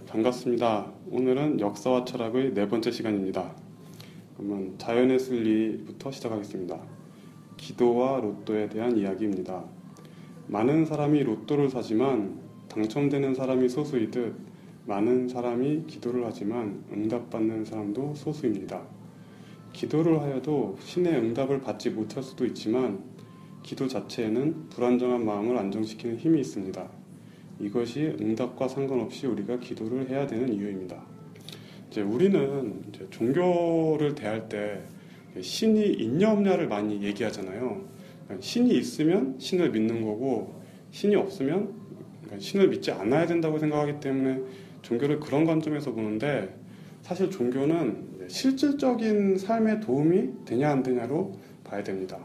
반갑습니다. 오늘은 역사와 철학의 네 번째 시간입니다. 그러면 자연의 순리부터 시작하겠습니다. 기도와 로또에 대한 이야기입니다. 많은 사람이 로또를 사지만 당첨되는 사람이 소수이듯 많은 사람이 기도를 하지만 응답받는 사람도 소수입니다. 기도를 하여도 신의 응답을 받지 못할 수도 있지만 기도 자체에는 불안정한 마음을 안정시키는 힘이 있습니다. 이것이 응답과 상관없이 우리가 기도를 해야 되는 이유입니다. 우리는 종교를 대할 때 신이 있냐 없냐를 많이 얘기하잖아요. 신이 있으면 신을 믿는 거고 신이 없으면 신을 믿지 않아야 된다고 생각하기 때문에 종교를 그런 관점에서 보는데, 사실 종교는 실질적인 삶에 도움이 되냐 안 되냐로 봐야 됩니다.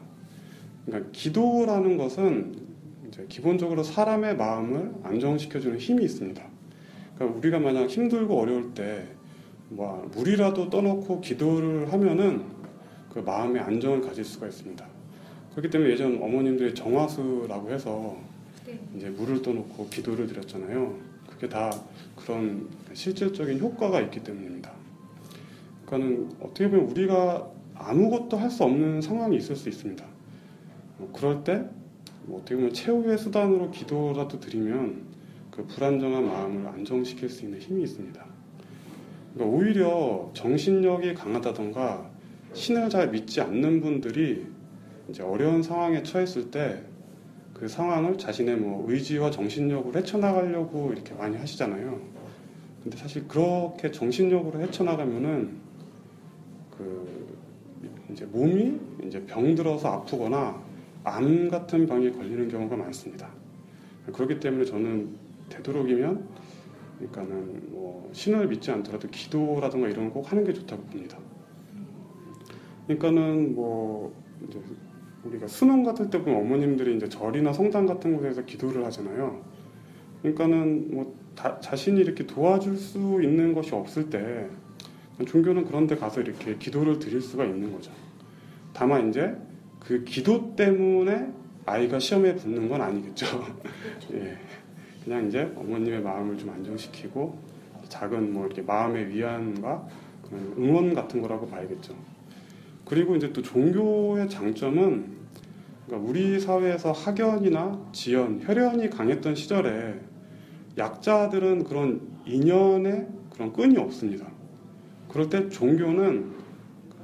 그러니까 기도라는 것은 기본적으로 사람의 마음을 안정시켜주는 힘이 있습니다. 그러니까 우리가 만약 힘들고 어려울 때 물이라도 떠놓고 기도를 하면은 그 마음의 안정을 가질 수가 있습니다. 그렇기 때문에 예전 어머님들이 정화수라고 해서 이제 물을 떠놓고 기도를 드렸잖아요. 그게 다 그런 실질적인 효과가 있기 때문입니다. 그러니까는 어떻게 보면 우리가 아무것도 할 수 없는 상황이 있을 수 있습니다. 그럴 때 어떻게 보면 최후의 수단으로 기도라도 드리면 그 불안정한 마음을 안정시킬 수 있는 힘이 있습니다. 그러니까 오히려 정신력이 강하다던가 신을 잘 믿지 않는 분들이 이제 어려운 상황에 처했을 때 그 상황을 자신의 의지와 정신력으로 헤쳐나가려고 이렇게 많이 하시잖아요. 근데 사실 그렇게 정신력으로 헤쳐나가면은 이제 몸이 이제 병들어서 아프거나 암 같은 병에 걸리는 경우가 많습니다. 그렇기 때문에 저는 되도록이면 신을 믿지 않더라도 기도라든가 이런 거 꼭 하는 게 좋다고 봅니다. 그러니까는 이제 우리가 수능 같을 때 보면 어머님들이 이제 절이나 성당 같은 곳에서 기도를 하잖아요. 그러니까는 자신이 이렇게 도와줄 수 있는 것이 없을 때 종교는 그런 데 가서 이렇게 기도를 드릴 수가 있는 거죠. 다만 이제 그 기도 때문에 아이가 시험에 붙는 건 아니겠죠. 예. 그냥 이제 어머님의 마음을 좀 안정시키고 작은 이렇게 마음의 위안과 그런 응원 같은 거라고 봐야겠죠. 그리고 이제 또 종교의 장점은, 그러니까 우리 사회에서 학연이나 지연, 혈연이 강했던 시절에 약자들은 그런 인연의 그런 끈이 없습니다. 그럴 때 종교는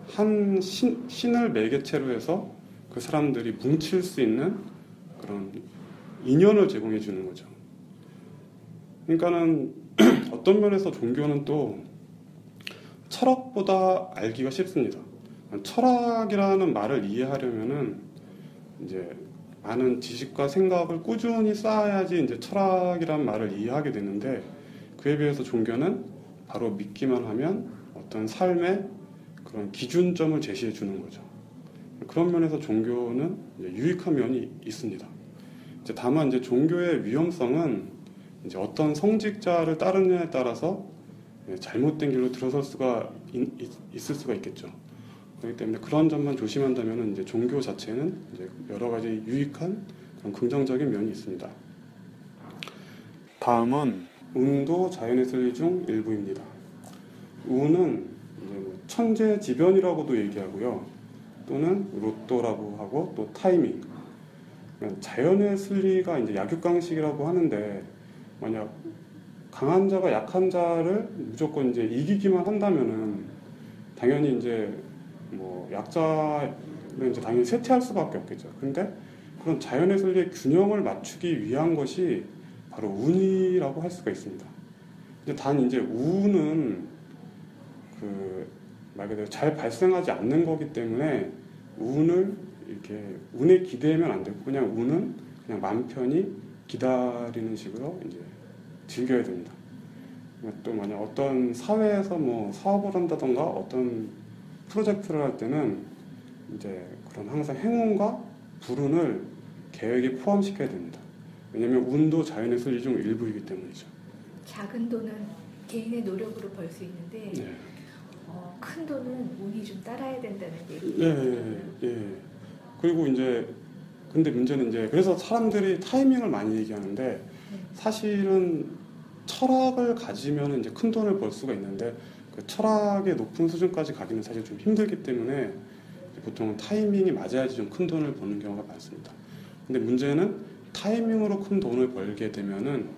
한 신을 매개체로 해서 그 사람들이 뭉칠 수 있는 그런 인연을 제공해 주는 거죠. 그러니까는 어떤 면에서 종교는 또 철학보다 알기가 쉽습니다. 철학이라는 말을 이해하려면은 이제 많은 지식과 생각을 꾸준히 쌓아야지 이제 철학이라는 말을 이해하게 되는데, 그에 비해서 종교는 바로 믿기만 하면 어떤 삶의 그런 기준점을 제시해 주는 거죠. 그런 면에서 종교는 이제 유익한 면이 있습니다. 다만 이제 종교의 위험성은 이제 어떤 성직자를 따르느냐에 따라서 잘못된 길로 들어설 수가 있을 수가 있겠죠. 그렇기 때문에 그런 점만 조심한다면 이제 종교 자체는 이제 여러 가지 유익한 그런 긍정적인 면이 있습니다. 다음은 운도 자연의 순리 중 일부입니다. 운은 이제 천재지변이라고도 얘기하고요, 또는 로또라고 하고 또 타이밍. 자연의 순리가 이제 약육강식이라고 하는데, 만약 강한 자가 약한 자를 무조건 이제 이기기만 한다면은 당연히 이제 약자는 이제 당연히 쇠퇴할 수밖에 없겠죠. 근데 그런 자연의 순리의 균형을 맞추기 위한 것이 바로 운이라고 할 수가 있습니다. 단 이제 운은 말 그대로 잘 발생하지 않는 거기 때문에 운에 기대면 안 되고, 그냥 운은 그냥 마음 편히 기다리는 식으로 이제 즐겨야 됩니다. 또 만약 어떤 사회에서 사업을 한다던가 어떤 프로젝트를 할 때는 이제 그런 항상 행운과 불운을 계획에 포함시켜야 됩니다. 왜냐하면 운도 자연의 순리 중 일부이기 때문이죠. 작은 돈은 개인의 노력으로 벌 수 있는데 네. 큰 돈은 운이 좀 따라야 된다는 얘기. 예. 그리고 이제 근데 문제는 이제 그래서 사람들이 타이밍을 많이 얘기하는데, 사실은 철학을 가지면 이제 큰 돈을 벌 수가 있는데 그 철학의 높은 수준까지 가기는 사실 좀 힘들기 때문에 보통은 타이밍이 맞아야지 좀 큰 돈을 버는 경우가 많습니다. 근데 문제는 타이밍으로 큰 돈을 벌게 되면은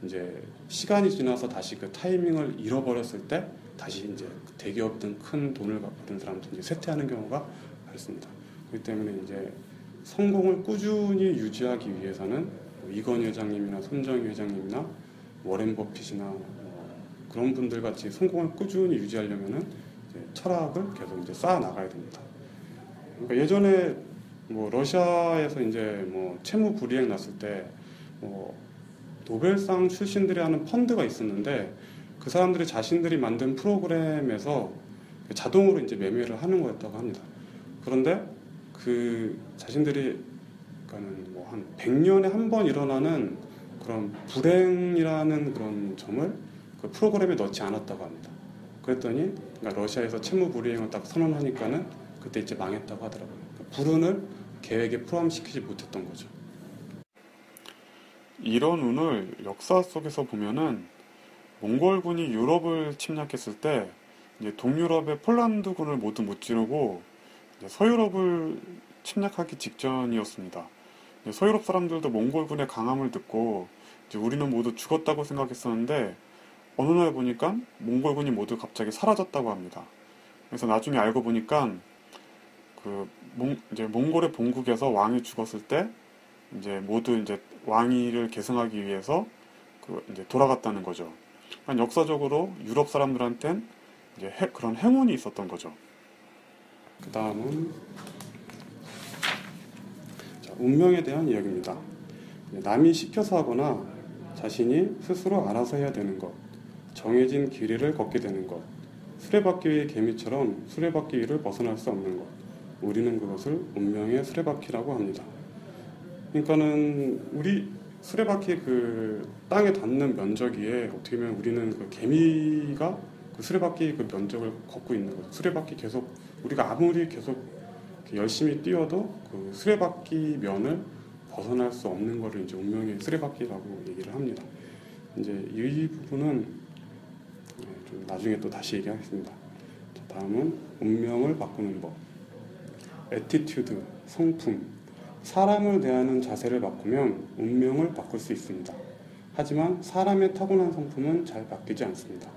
이제 시간이 지나서 다시 그 타이밍을 잃어버렸을 때 다시 이제 대기업이든 큰 돈을 받은 사람들 이제 쇠퇴하는 경우가 많습니다. 그렇기 때문에 이제 성공을 꾸준히 유지하기 위해서는 뭐 이건희 회장님이나 손정희 회장님이나 워렌 버핏이나 그런 분들 같이 성공을 꾸준히 유지하려면은 이제 철학을 계속 이제 쌓아 나가야 됩니다. 그러니까 예전에 뭐 러시아에서 이제 뭐 채무 불이행 났을 때 뭐 노벨상 출신들이 하는 펀드가 있었는데 그 사람들이 자신들이 만든 프로그램에서 자동으로 이제 매매를 하는 거였다고 합니다. 그런데 그 자신들이 그러니까는 뭐 한 100년에 한 번 일어나는 그런 불행이라는 그런 점을 그 프로그램에 넣지 않았다고 합니다. 그랬더니 그러니까 러시아에서 채무 불이행을 딱 선언하니까는 그때 이제 망했다고 하더라고요. 그러니까 불운을 계획에 포함시키지 못했던 거죠. 이런 운을 역사 속에서 보면은 몽골군이 유럽을 침략했을 때 이제 동유럽의 폴란드군을 모두 무찌르고 이제 서유럽을 침략하기 직전이었습니다. 이제 서유럽 사람들도 몽골군의 강함을 듣고 이제 우리는 모두 죽었다고 생각했었는데 어느 날 보니까 몽골군이 모두 갑자기 사라졌다고 합니다. 그래서 나중에 알고 보니까 이제 몽골의 본국에서 왕이 죽었을 때 이제 모두 이제 왕위를 계승하기 위해서 이제 돌아갔다는 거죠. 그러니까 역사적으로 유럽 사람들한텐 이제 그런 행운이 있었던 거죠. 그 다음은 운명에 대한 이야기입니다. 남이 시켜서 하거나 자신이 스스로 알아서 해야 되는 것, 정해진 길이를 걷게 되는 것, 수레바퀴 위의 개미처럼 수레바퀴 위를 벗어날 수 없는 것, 우리는 그것을 운명의 수레바퀴라고 합니다. 그러니까는 우리 수레바퀴 그 땅에 닿는 면적 위에 어떻게 보면 우리는 그 개미가 그 수레바퀴 그 면적을 걷고 있는 거죠. 수레바퀴 계속 우리가 아무리 계속 열심히 뛰어도 그 수레바퀴 면을 벗어날 수 없는 거를 이제 운명의 수레바퀴라고 얘기를 합니다. 이제 이 부분은 좀 나중에 또 다시 얘기하겠습니다. 다음은 운명을 바꾸는 법. 애티튜드, 성품, 사람을 대하는 자세를 바꾸면 운명을 바꿀 수 있습니다. 하지만 사람의 타고난 성품은 잘 바뀌지 않습니다.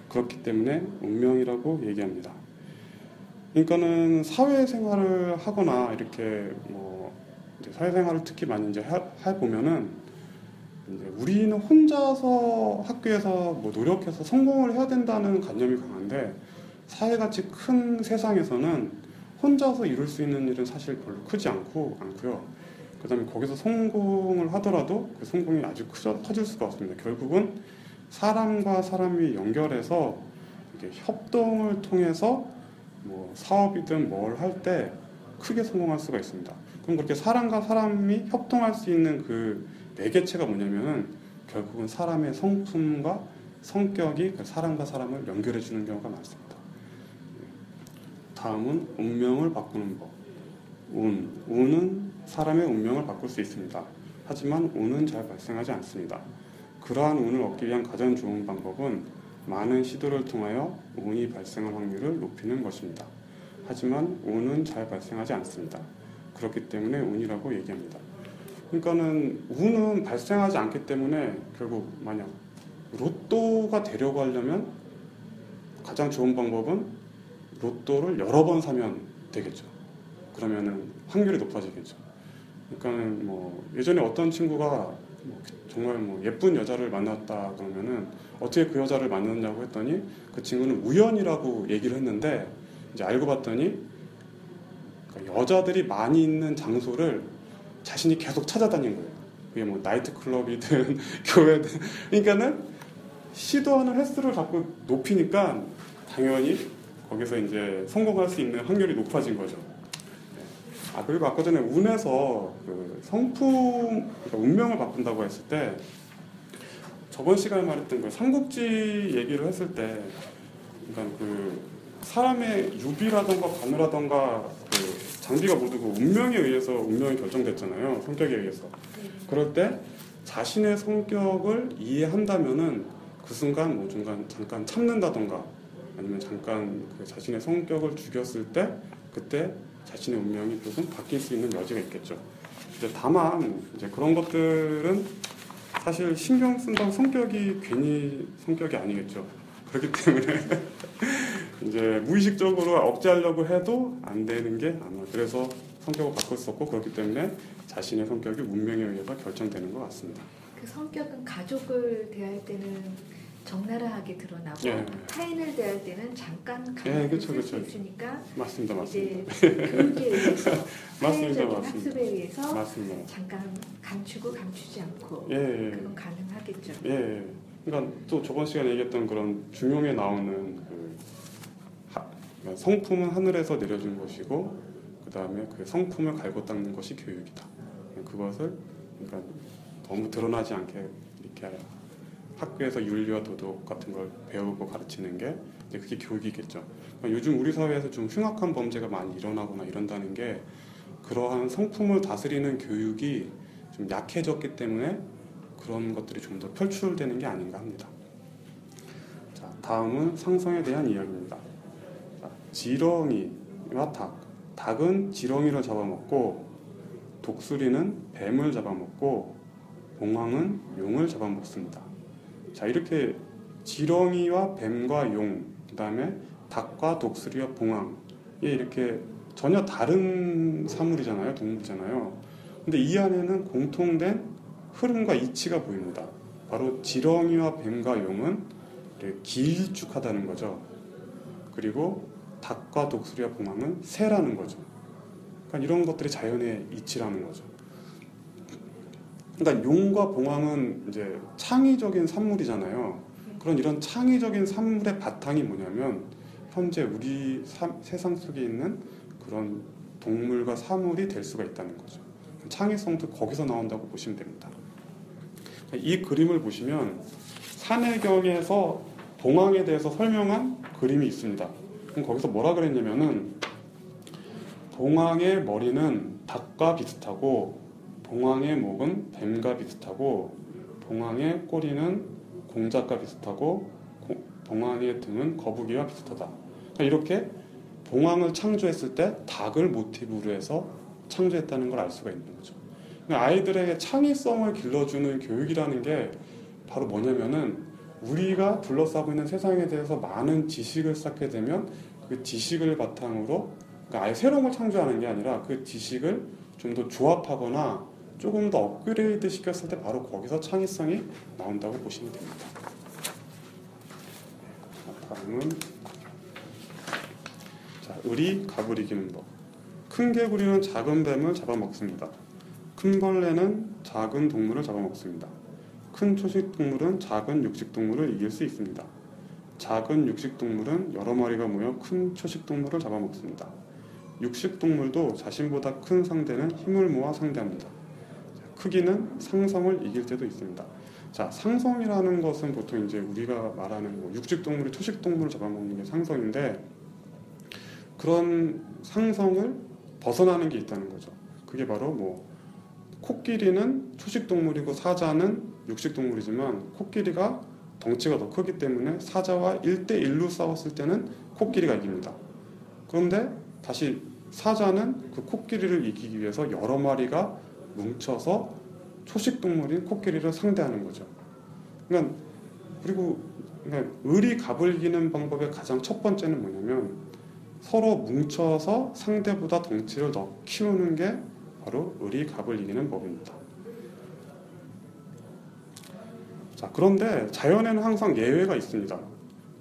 그렇기 때문에 운명이라고 얘기합니다. 그러니까는 사회생활을 하거나 이렇게 뭐 이제 사회생활을 특히 많이 이제 해보면은 이제 우리는 혼자서 학교에서 뭐 노력해서 성공을 해야 된다는 관념이 강한데 사회같이 큰 세상에서는 혼자서 이룰 수 있는 일은 사실 별로 크지 않고요. 그다음에 거기서 성공을 하더라도 그 성공이 아주 커질 수가 없습니다. 결국은 사람과 사람이 연결해서 이렇게 협동을 통해서 뭐 사업이든 뭘 할 때 크게 성공할 수가 있습니다. 그럼 그렇게 사람과 사람이 협동할 수 있는 그 매개체가 뭐냐면은 결국은 사람의 성품과 성격이 그 사람과 사람을 연결해 주는 경우가 많습니다. 다음은 운명을 바꾸는 법. 운은 사람의 운명을 바꿀 수 있습니다. 하지만 운은 잘 발생하지 않습니다. 그러한 운을 얻기 위한 가장 좋은 방법은 많은 시도를 통하여 운이 발생할 확률을 높이는 것입니다. 하지만 운은 잘 발생하지 않습니다. 그렇기 때문에 운이라고 얘기합니다. 그러니까는 운은 발생하지 않기 때문에 결국 만약 로또가 되려고 하려면 가장 좋은 방법은 로또를 여러 번 사면 되겠죠. 그러면은 확률이 높아지겠죠. 그러니까는 뭐 예전에 어떤 친구가 정말 뭐 예쁜 여자를 만났다 그러면은 어떻게 그 여자를 만났냐고 했더니 그 친구는 우연이라고 얘기를 했는데 이제 알고 봤더니 여자들이 많이 있는 장소를 자신이 계속 찾아다닌 거예요. 그게 뭐 나이트클럽이든 교회든 그러니까는 시도하는 횟수를 자꾸 높이니까 당연히 거기서 이제 성공할 수 있는 확률이 높아진 거죠. 그리고 아까 전에 운에서 그 성품, 그러니까 운명을 바꾼다고 했을 때 저번 시간에 말했던 그 삼국지 얘기를 했을 때 그러니까 그 사람의 유비라던가 관우라던가 그 장비가 모두 그 운명에 의해서 운명이 결정됐잖아요. 성격에 의해서. 그럴 때 자신의 성격을 이해한다면은 그 순간 뭐 잠깐 참는다던가 아니면 잠깐 그 자신의 성격을 죽였을 때 그때 자신의 운명이 조금 바뀔 수 있는 여지가 있겠죠. 이제 다만 이제 그런 것들은 사실 신경 쓴다고 성격이 괜히 성격이 아니겠죠. 그렇기 때문에 이제 무의식적으로 억제하려고 해도 안 되는 게 아마 그래서 성격을 바꿀 수 없고 그렇기 때문에 자신의 성격이 운명에 의해서 결정되는 것 같습니다. 그 성격은 가족을 대할 때는 적나라하게 드러나고 예. 타인을 대할 때는 잠깐 예, 가만히 그쵸, 쓸 수 그쵸. 있으니까 맞습니다. 이제 교육에 의해서 맞습니다. 사회적인 맞습니다. 학습에 의해서 맞습니다. 잠깐 감추고 감추지 않고 예, 예. 그건 가능하겠죠. 예. 그러니까 또 저번 시간에 얘기했던 그런 중용에 나오는 그러니까 성품은 하늘에서 내려준 것이고 그 다음에 그 성품을 갈고 닦는 것이 교육이다. 그것을 그러니까 너무 드러나지 않게 이렇게 학교에서 윤리와 도덕 같은 걸 배우고 가르치는 게 이제 그게 교육이겠죠. 그러니까 요즘 우리 사회에서 좀 흉악한 범죄가 많이 일어나거나 이런다는 게 그러한 성품을 다스리는 교육이 좀 약해졌기 때문에 그런 것들이 좀 더 표출되는 게 아닌가 합니다. 자, 다음은 상성에 대한 이야기입니다. 자, 지렁이와 닭. 닭은 지렁이를 잡아먹고 독수리는 뱀을 잡아먹고 봉황은 용을 잡아먹습니다. 자, 이렇게 지렁이와 뱀과 용, 그 다음에 닭과 독수리와 봉황, 이게 이렇게 전혀 다른 사물이잖아요, 동물이잖아요. 근데 이 안에는 공통된 흐름과 이치가 보입니다. 바로 지렁이와 뱀과 용은 길쭉하다는 거죠. 그리고 닭과 독수리와 봉황은 새라는 거죠. 그러니까 이런 것들이 자연의 이치라는 거죠. 그러니까 용과 봉황은 이제 창의적인 산물이잖아요. 그런 이런 창의적인 산물의 바탕이 뭐냐면 현재 우리 세상 속에 있는 그런 동물과 사물이 될 수가 있다는 거죠. 창의성도 거기서 나온다고 보시면 됩니다. 이 그림을 보시면 산해경에서 봉황에 대해서 설명한 그림이 있습니다. 그럼 거기서 뭐라 그랬냐면은 봉황의 머리는 닭과 비슷하고 봉황의 목은 뱀과 비슷하고 봉황의 꼬리는 공작과 비슷하고 봉황의 등은 거북이와 비슷하다. 그러니까 이렇게 봉황을 창조했을 때 닭을 모티브로 해서 창조했다는 걸 알 수가 있는 거죠. 그러니까 아이들에게 창의성을 길러주는 교육이라는 게 바로 뭐냐면은 우리가 둘러싸고 있는 세상에 대해서 많은 지식을 쌓게 되면 그 지식을 바탕으로 그러니까 아예 새로운 걸 창조하는 게 아니라 그 지식을 좀 더 조합하거나 조금 더 업그레이드 시켰을 때 바로 거기서 창의성이 나온다고 보시면 됩니다. 다음은 을이 갑을 이기는 법. 큰 개구리는 작은 뱀을 잡아먹습니다. 큰 벌레는 작은 동물을 잡아먹습니다. 큰 초식동물은 작은 육식동물을 이길 수 있습니다. 작은 육식동물은 여러 마리가 모여 큰 초식동물을 잡아먹습니다. 육식동물도 자신보다 큰 상대는 힘을 모아 상대합니다. 크기는 상성을 이길 때도 있습니다. 자, 상성이라는 것은 보통 이제 우리가 말하는 뭐 육식동물이 초식동물을 잡아먹는 게 상성인데 그런 상성을 벗어나는 게 있다는 거죠. 그게 바로 뭐 코끼리는 초식동물이고 사자는 육식동물이지만 코끼리가 덩치가 더 크기 때문에 사자와 1대1로 싸웠을 때는 코끼리가 이깁니다. 그런데 다시 사자는 그 코끼리를 이기기 위해서 여러 마리가 뭉쳐서 초식동물인 코끼리를 상대하는 거죠. 그러니까 을이 갑을 이기는 방법의 가장 첫 번째는 뭐냐면 서로 뭉쳐서 상대보다 덩치를 더 키우는 게 바로 을이 갑을 이기는 법입니다. 자, 그런데 자연에는 항상 예외가 있습니다.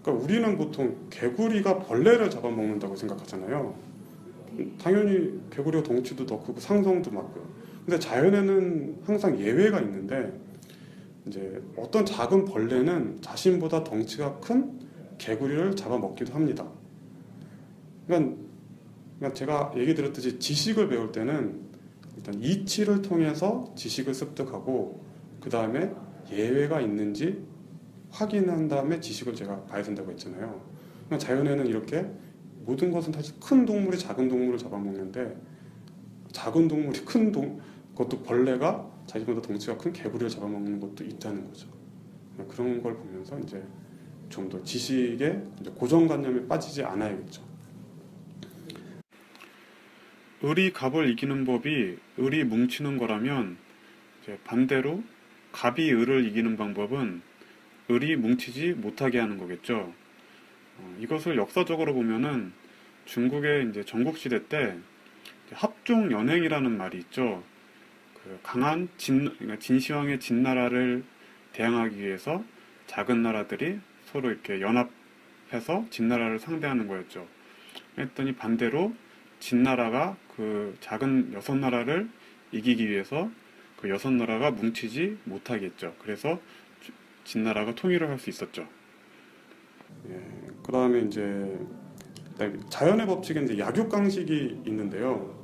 그러니까 우리는 보통 개구리가 벌레를 잡아먹는다고 생각하잖아요. 당연히 개구리가 덩치도 더 크고 상성도 맞고요. 근데 자연에는 항상 예외가 있는데 이제 어떤 작은 벌레는 자신보다 덩치가 큰 개구리를 잡아먹기도 합니다. 그러니까 제가 얘기 드렸듯이 지식을 배울 때는 일단 이치를 통해서 지식을 습득하고 그 다음에 예외가 있는지 확인한 다음에 지식을 제가 봐야 된다고 했잖아요. 그러니까 자연에는 이렇게 모든 것은 사실 큰 동물이 작은 동물을 잡아먹는데 작은 동물이 그것도 벌레가 자기보다 덩치가 큰 개구리를 잡아먹는 것도 있다는 거죠. 그런 걸 보면서 이제 좀 더 지식의 이제 고정관념에 빠지지 않아야겠죠. 을이 갑을 이기는 법이 을이 뭉치는 거라면 이제 반대로 갑이 을을 이기는 방법은 을이 뭉치지 못하게 하는 거겠죠. 이것을 역사적으로 보면은 중국의 이제 전국시대 때 합종 연행이라는 말이 있죠. 그 강한 그러니까 진시황의 진나라를 대항하기 위해서 작은 나라들이 서로 이렇게 연합해서 진나라를 상대하는 거였죠. 했더니 반대로 진나라가 그 작은 6나라를 이기기 위해서 그 6나라가 뭉치지 못하겠죠. 그래서 진나라가 통일을 할 수 있었죠. 예, 그 다음에 이제 자연의 법칙에 이제 약육강식이 있는데요.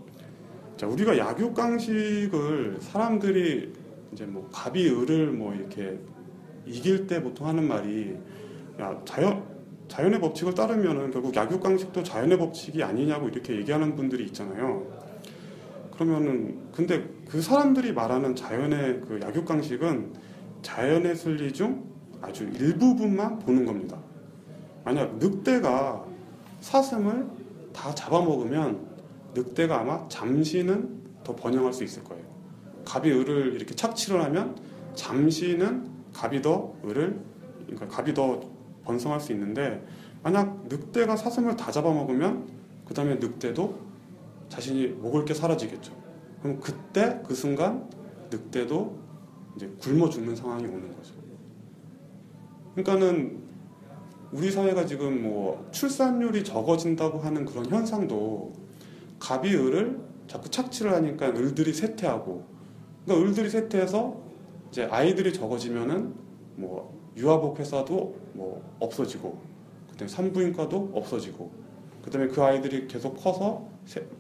자, 우리가 약육강식을 사람들이 이제 뭐 갑이 을을 뭐 이렇게 이길 때 보통 하는 말이 야, 자연의 법칙을 따르면은 결국 약육강식도 자연의 법칙이 아니냐고 이렇게 얘기하는 분들이 있잖아요. 그러면은 근데 그 사람들이 말하는 자연의 그 약육강식은 자연의 순리 중 아주 일부분만 보는 겁니다. 만약 늑대가 사슴을 다 잡아먹으면 늑대가 아마 잠시는 더 번영할 수 있을 거예요. 갑이 을을 이렇게 착취를 하면 잠시는 갑이 더 번성할 수 있는데 만약 늑대가 사슴을 다 잡아먹으면 그 다음에 늑대도 자신이 먹을 게 사라지겠죠. 그럼 그때 그 순간 늑대도 이제 굶어 죽는 상황이 오는 거죠. 그러니까는 우리 사회가 지금 뭐 출산율이 적어진다고 하는 그런 현상도 갑이 을을 자꾸 착취를 하니까 을들이 쇠퇴하고, 그러니까 을들이 쇠퇴해서 이제 아이들이 적어지면은 뭐 유아복 회사도 뭐 없어지고, 그다음에 산부인과도 없어지고, 그다음에 그 아이들이 계속 커서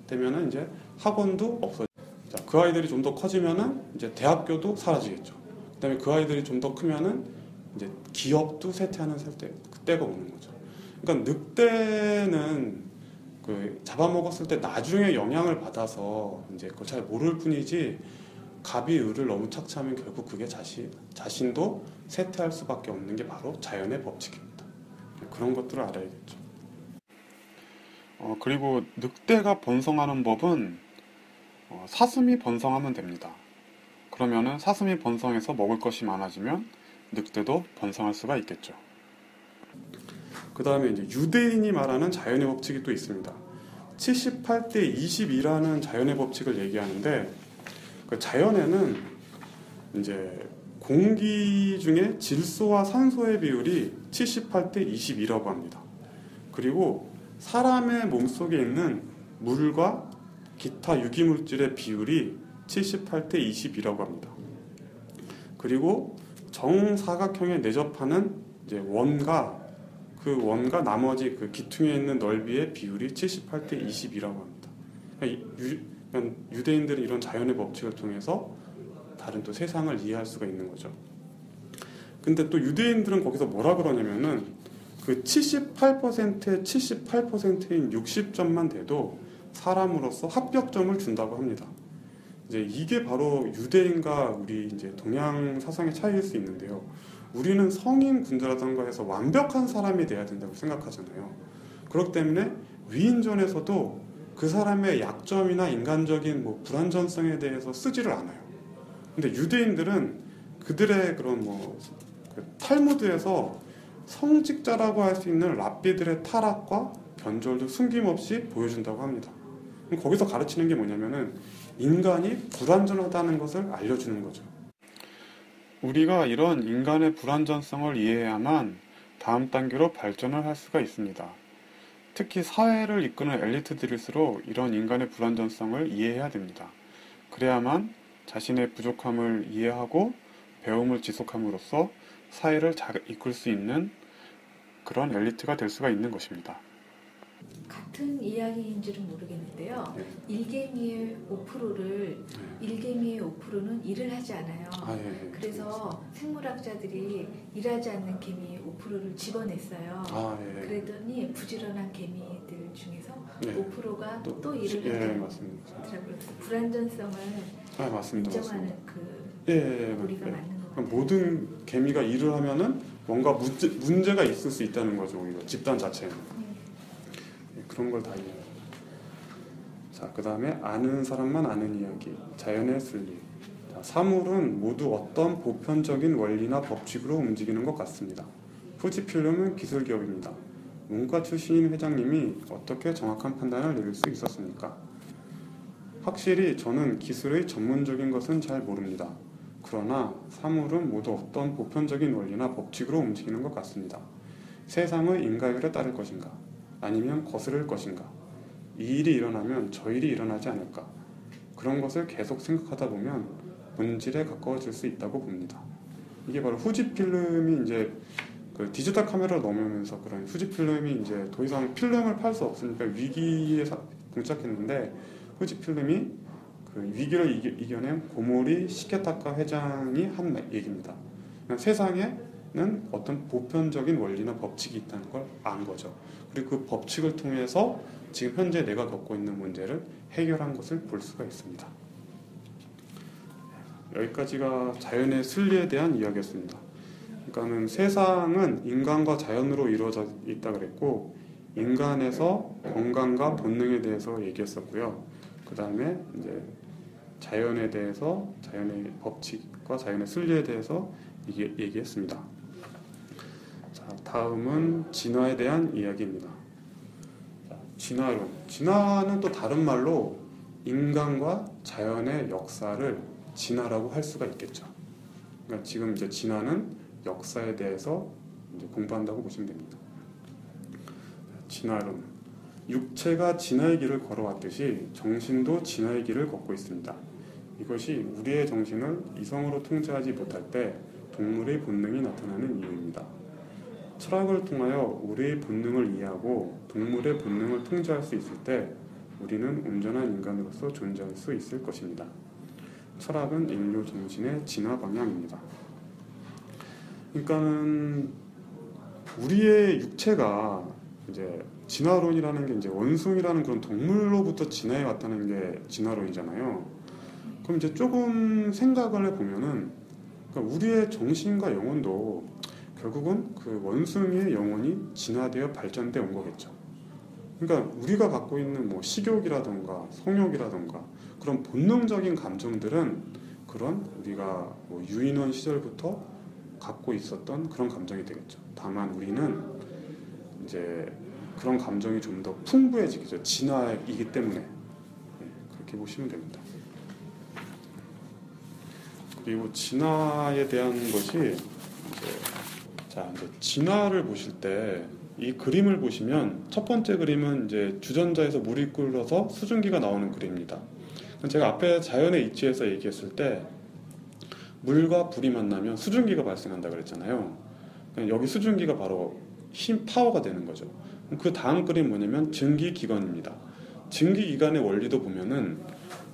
되면은 이제 학원도 없어지고, 자, 그 아이들이 좀 더 커지면은 이제 대학교도 사라지겠죠. 그다음에 그 아이들이 좀 더 크면은 이제 기업도 쇠퇴하는 그때가 오는 거죠. 그러니까 늑대는 그 잡아먹었을 때 나중에 영향을 받아서 이제 그걸 잘 모를 뿐이지 갑이 을을 너무 착취하면 결국 그게 자신도 쇠퇴할 수밖에 없는 게 바로 자연의 법칙입니다. 그런 것들을 알아야겠죠. 그리고 늑대가 번성하는 법은 사슴이 번성하면 됩니다. 그러면은 사슴이 번성해서 먹을 것이 많아지면 늑대도 번성할 수가 있겠죠. 그 다음에 이제 유대인이 말하는 자연의 법칙이 또 있습니다. 78대 22라는 자연의 법칙을 얘기하는데, 그 자연에는 이제 공기 중에 질소와 산소의 비율이 78대 22라고 합니다. 그리고 사람의 몸속에 있는 물과 기타 유기물질의 비율이 78대 22라고 합니다. 그리고 정사각형에 내접하는 이제 원과 나머지 그 기퉁에 있는 넓이의 비율이 78대 20이라고 합니다. 그러니까 유대인들은 이런 자연의 법칙을 통해서 다른 또 세상을 이해할 수가 있는 거죠. 근데 또 유대인들은 거기서 뭐라 그러냐면은 그 78%의 78%인 60점만 돼도 사람으로서 합격점을 준다고 합니다. 이제 이게 바로 유대인과 우리 이제 동양 사상의 차이일 수 있는데요. 우리는 성인 군대라던가 해서 완벽한 사람이 돼야 된다고 생각하잖아요. 그렇기 때문에 위인전에서도 그 사람의 약점이나 인간적인 뭐 불완전성에 대해서 쓰지를 않아요. 근데 유대인들은 그들의 그런 그 탈무드에서 성직자라고 할 수 있는 랍비들의 타락과 변절도 숨김없이 보여준다고 합니다. 거기서 가르치는 게 뭐냐면은 인간이 불완전하다는 것을 알려주는 거죠. 우리가 이런 인간의 불완전성을 이해해야만 다음 단계로 발전을 할 수가 있습니다. 특히 사회를 이끄는 엘리트들일수록 이런 인간의 불완전성을 이해해야 됩니다. 그래야만 자신의 부족함을 이해하고 배움을 지속함으로써 사회를 잘 이끌 수 있는 그런 엘리트가 될 수가 있는 것입니다. 같은 이야기인지는 모르겠는데요. 일개미의 5%는 일을 하지 않아요. 그래서 생물학자들이 일하지 않는 개미 5%를 집어냈어요. 그랬더니 부지런한 개미들 중에서 5%가 또 일을 하더라고요. 불완전성을 맞습니다. 인정하는 그 우리가 맞는 것 같아요. 모든 개미가 일을 하면은 뭔가 문제가 있을 수 있다는 거죠. 오히려 집단 자체는. 그런 걸 다 이해해요. 자, 그 다음에 아는 사람만 아는 이야기, 자연의 순리. 자, 사물은 모두 어떤 보편적인 원리나 법칙으로 움직이는 것 같습니다.富士필름은 기술기업입니다. 문과 출신인 회장님이 어떻게 정확한 판단을 내릴 수 있었습니까? 확실히 저는 기술의 전문적인 것은 잘 모릅니다. 그러나 사물은 모두 어떤 보편적인 원리나 법칙으로 움직이는 것 같습니다. 세상의 인과율에 따를 것인가? 아니면 거스를 것인가? 이 일이 일어나면 저 일이 일어나지 않을까? 그런 것을 계속 생각하다 보면 본질에 가까워질 수 있다고 봅니다. 이게 바로 후지필름이 이제 그 디지털 카메라를 넘으면서 그런 후지필름이 이제 더 이상 필름을 팔 수 없으니까 위기에 봉착했는데 후지필름이 그 위기를 이겨낸 고모리 시케타카 회장이 한 얘기입니다. 그러니까 세상에는 어떤 보편적인 원리나 법칙이 있다는 걸 안 거죠. 그리고 그 법칙을 통해서 지금 현재 내가 겪고 있는 문제를 해결한 것을 볼 수가 있습니다. 여기까지가 자연의 순리에 대한 이야기였습니다. 그러니까는 세상은 인간과 자연으로 이루어져 있다 그랬고 인간에서 건강과 본능에 대해서 얘기했었고요. 그 다음에 이제 자연에 대해서 자연의 법칙과 자연의 순리에 대해서 얘기했습니다. 자, 다음은 진화에 대한 이야기입니다. 자, 진화론. 진화는 또 다른 말로 인간과 자연의 역사를 진화라고 할 수가 있겠죠. 그러니까 지금 이제 진화는 역사에 대해서 이제 공부한다고 보시면 됩니다. 진화론. 육체가 진화의 길을 걸어왔듯이 정신도 진화의 길을 걷고 있습니다. 이것이 우리의 정신을 이성으로 통제하지 못할 때 동물의 본능이 나타나는 이유입니다. 철학을 통하여 우리의 본능을 이해하고 동물의 본능을 통제할 수 있을 때 우리는 온전한 인간으로서 존재할 수 있을 것입니다. 철학은 인류 정신의 진화 방향입니다. 그러니까는 우리의 육체가 이제 진화론이라는 게 이제 원숭이라는 그런 동물로부터 진화해 왔다는 게 진화론이잖아요. 그럼 이제 조금 생각을 해보면은 그러니까 우리의 정신과 영혼도 결국은 그 원숭이의 영혼이 진화되어 발전돼 온 거겠죠. 그러니까 우리가 갖고 있는 뭐 식욕이라던가 성욕이라던가 그런 본능적인 감정들은 그런 우리가 뭐 유인원 시절부터 갖고 있었던 그런 감정이 되겠죠. 다만 우리는 이제 그런 감정이 좀 더 풍부해지겠죠. 진화이기 때문에. 그렇게 보시면 됩니다. 그리고 진화에 대한 것이 이제 진화를 보실 때 이 그림을 보시면 첫 번째 그림은 이제 주전자에서 물이 끓어서 수증기가 나오는 그림입니다. 제가 앞에 자연의 이치에서 얘기했을 때 물과 불이 만나면 수증기가 발생한다 그랬잖아요. 여기 수증기가 바로 힘, 파워가 되는 거죠. 그 다음 그림 뭐냐면 증기기관입니다. 증기기관의 원리도 보면은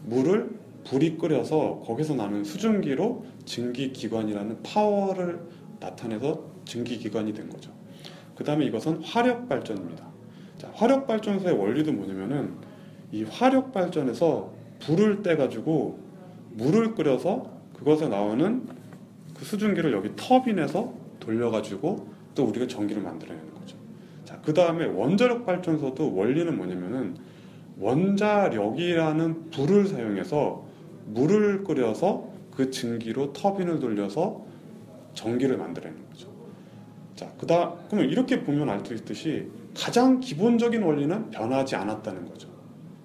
물을 불이 끓여서 거기서 나는 수증기로 증기기관이라는 파워를 나타내서 증기기관이 된 거죠. 그 다음에 이것은 화력발전입니다. 자, 화력발전소의 원리도 뭐냐면은 이 화력발전에서 불을 떼가지고 물을 끓여서 그것에 나오는 그 수증기를 여기 터빈에서 돌려가지고 또 우리가 전기를 만들어내는 거죠. 자, 그 다음에 원자력 발전소도 원리는 뭐냐면은 원자력이라는 불을 사용해서 물을 끓여서 그 증기로 터빈을 돌려서 전기를 만들어내는 거죠. 자, 그러면 이렇게 보면 알 수 있듯이 가장 기본적인 원리는 변하지 않았다는 거죠.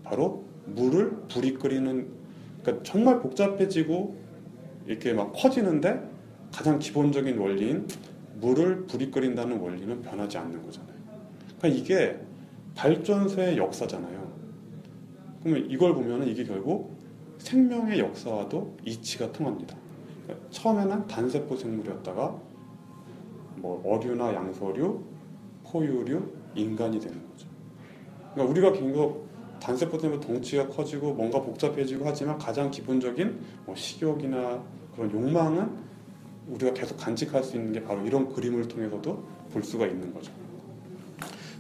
바로 불이 끓이는, 그러니까 정말 복잡해지고 이렇게 막 커지는데 가장 기본적인 원리인 불이 끓인다는 원리는 변하지 않는 거잖아요. 그러니까 이게 발전소의 역사잖아요. 그러면 이걸 보면은 이게 결국 생명의 역사와도 이치가 통합니다. 그러니까 처음에는 단세포 생물이었다가 뭐 어류나 양서류, 포유류, 인간이 되는 거죠. 그러니까 우리가 계속 단세포 때문에 덩치가 커지고 뭔가 복잡해지고 하지만 가장 기본적인 뭐 식욕이나 그런 욕망은 우리가 계속 간직할 수 있는 게 바로 이런 그림을 통해서도 볼 수가 있는 거죠.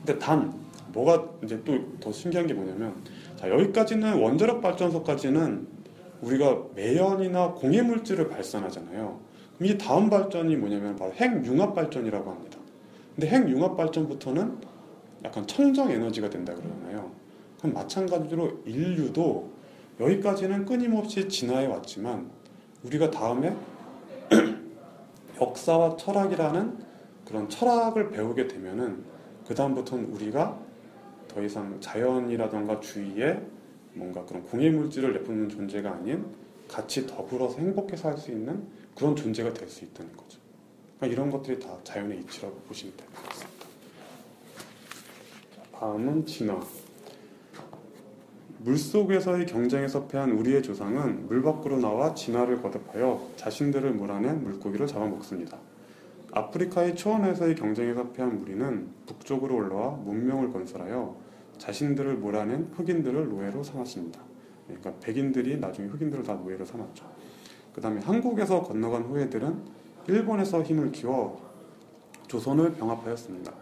근데 뭐가 이제 또 더 신기한 게 뭐냐면, 자, 여기까지는 원자력 발전소까지는 우리가 매연이나 공해 물질을 발산하잖아요. 그럼 이 다음 발전이 뭐냐면 바로 핵융합 발전이라고 합니다. 근데 핵융합 발전부터는 약간 청정 에너지가 된다 그러잖아요. 그럼 마찬가지로 인류도 여기까지는 끊임없이 진화해 왔지만 우리가 다음에 역사와 철학이라는 그런 철학을 배우게 되면은 그 다음부터는 우리가 더 이상 자연이라던가 주위에 뭔가 그런 공해 물질을 내뿜는 존재가 아닌 같이 더불어서 행복해 살 수 있는 그런 존재가 될 수 있다는 거죠. 그러니까 이런 것들이 다 자연의 이치라고 보시면 될 것 같습니다. 다음은 진화. 물속에서의 경쟁에서 패한 우리의 조상은 물 밖으로 나와 진화를 거듭하여 자신들을 몰아낸 물고기를 잡아먹습니다. 아프리카의 초원에서의 경쟁에서 패한 무리는 북쪽으로 올라와 문명을 건설하여 자신들을 몰아낸 흑인들을 노예로 삼았습니다. 그러니까 백인들이 나중에 흑인들을 다 노예로 삼았죠. 그 다음에 한국에서 건너간 후예들은 일본에서 힘을 키워 조선을 병합하였습니다.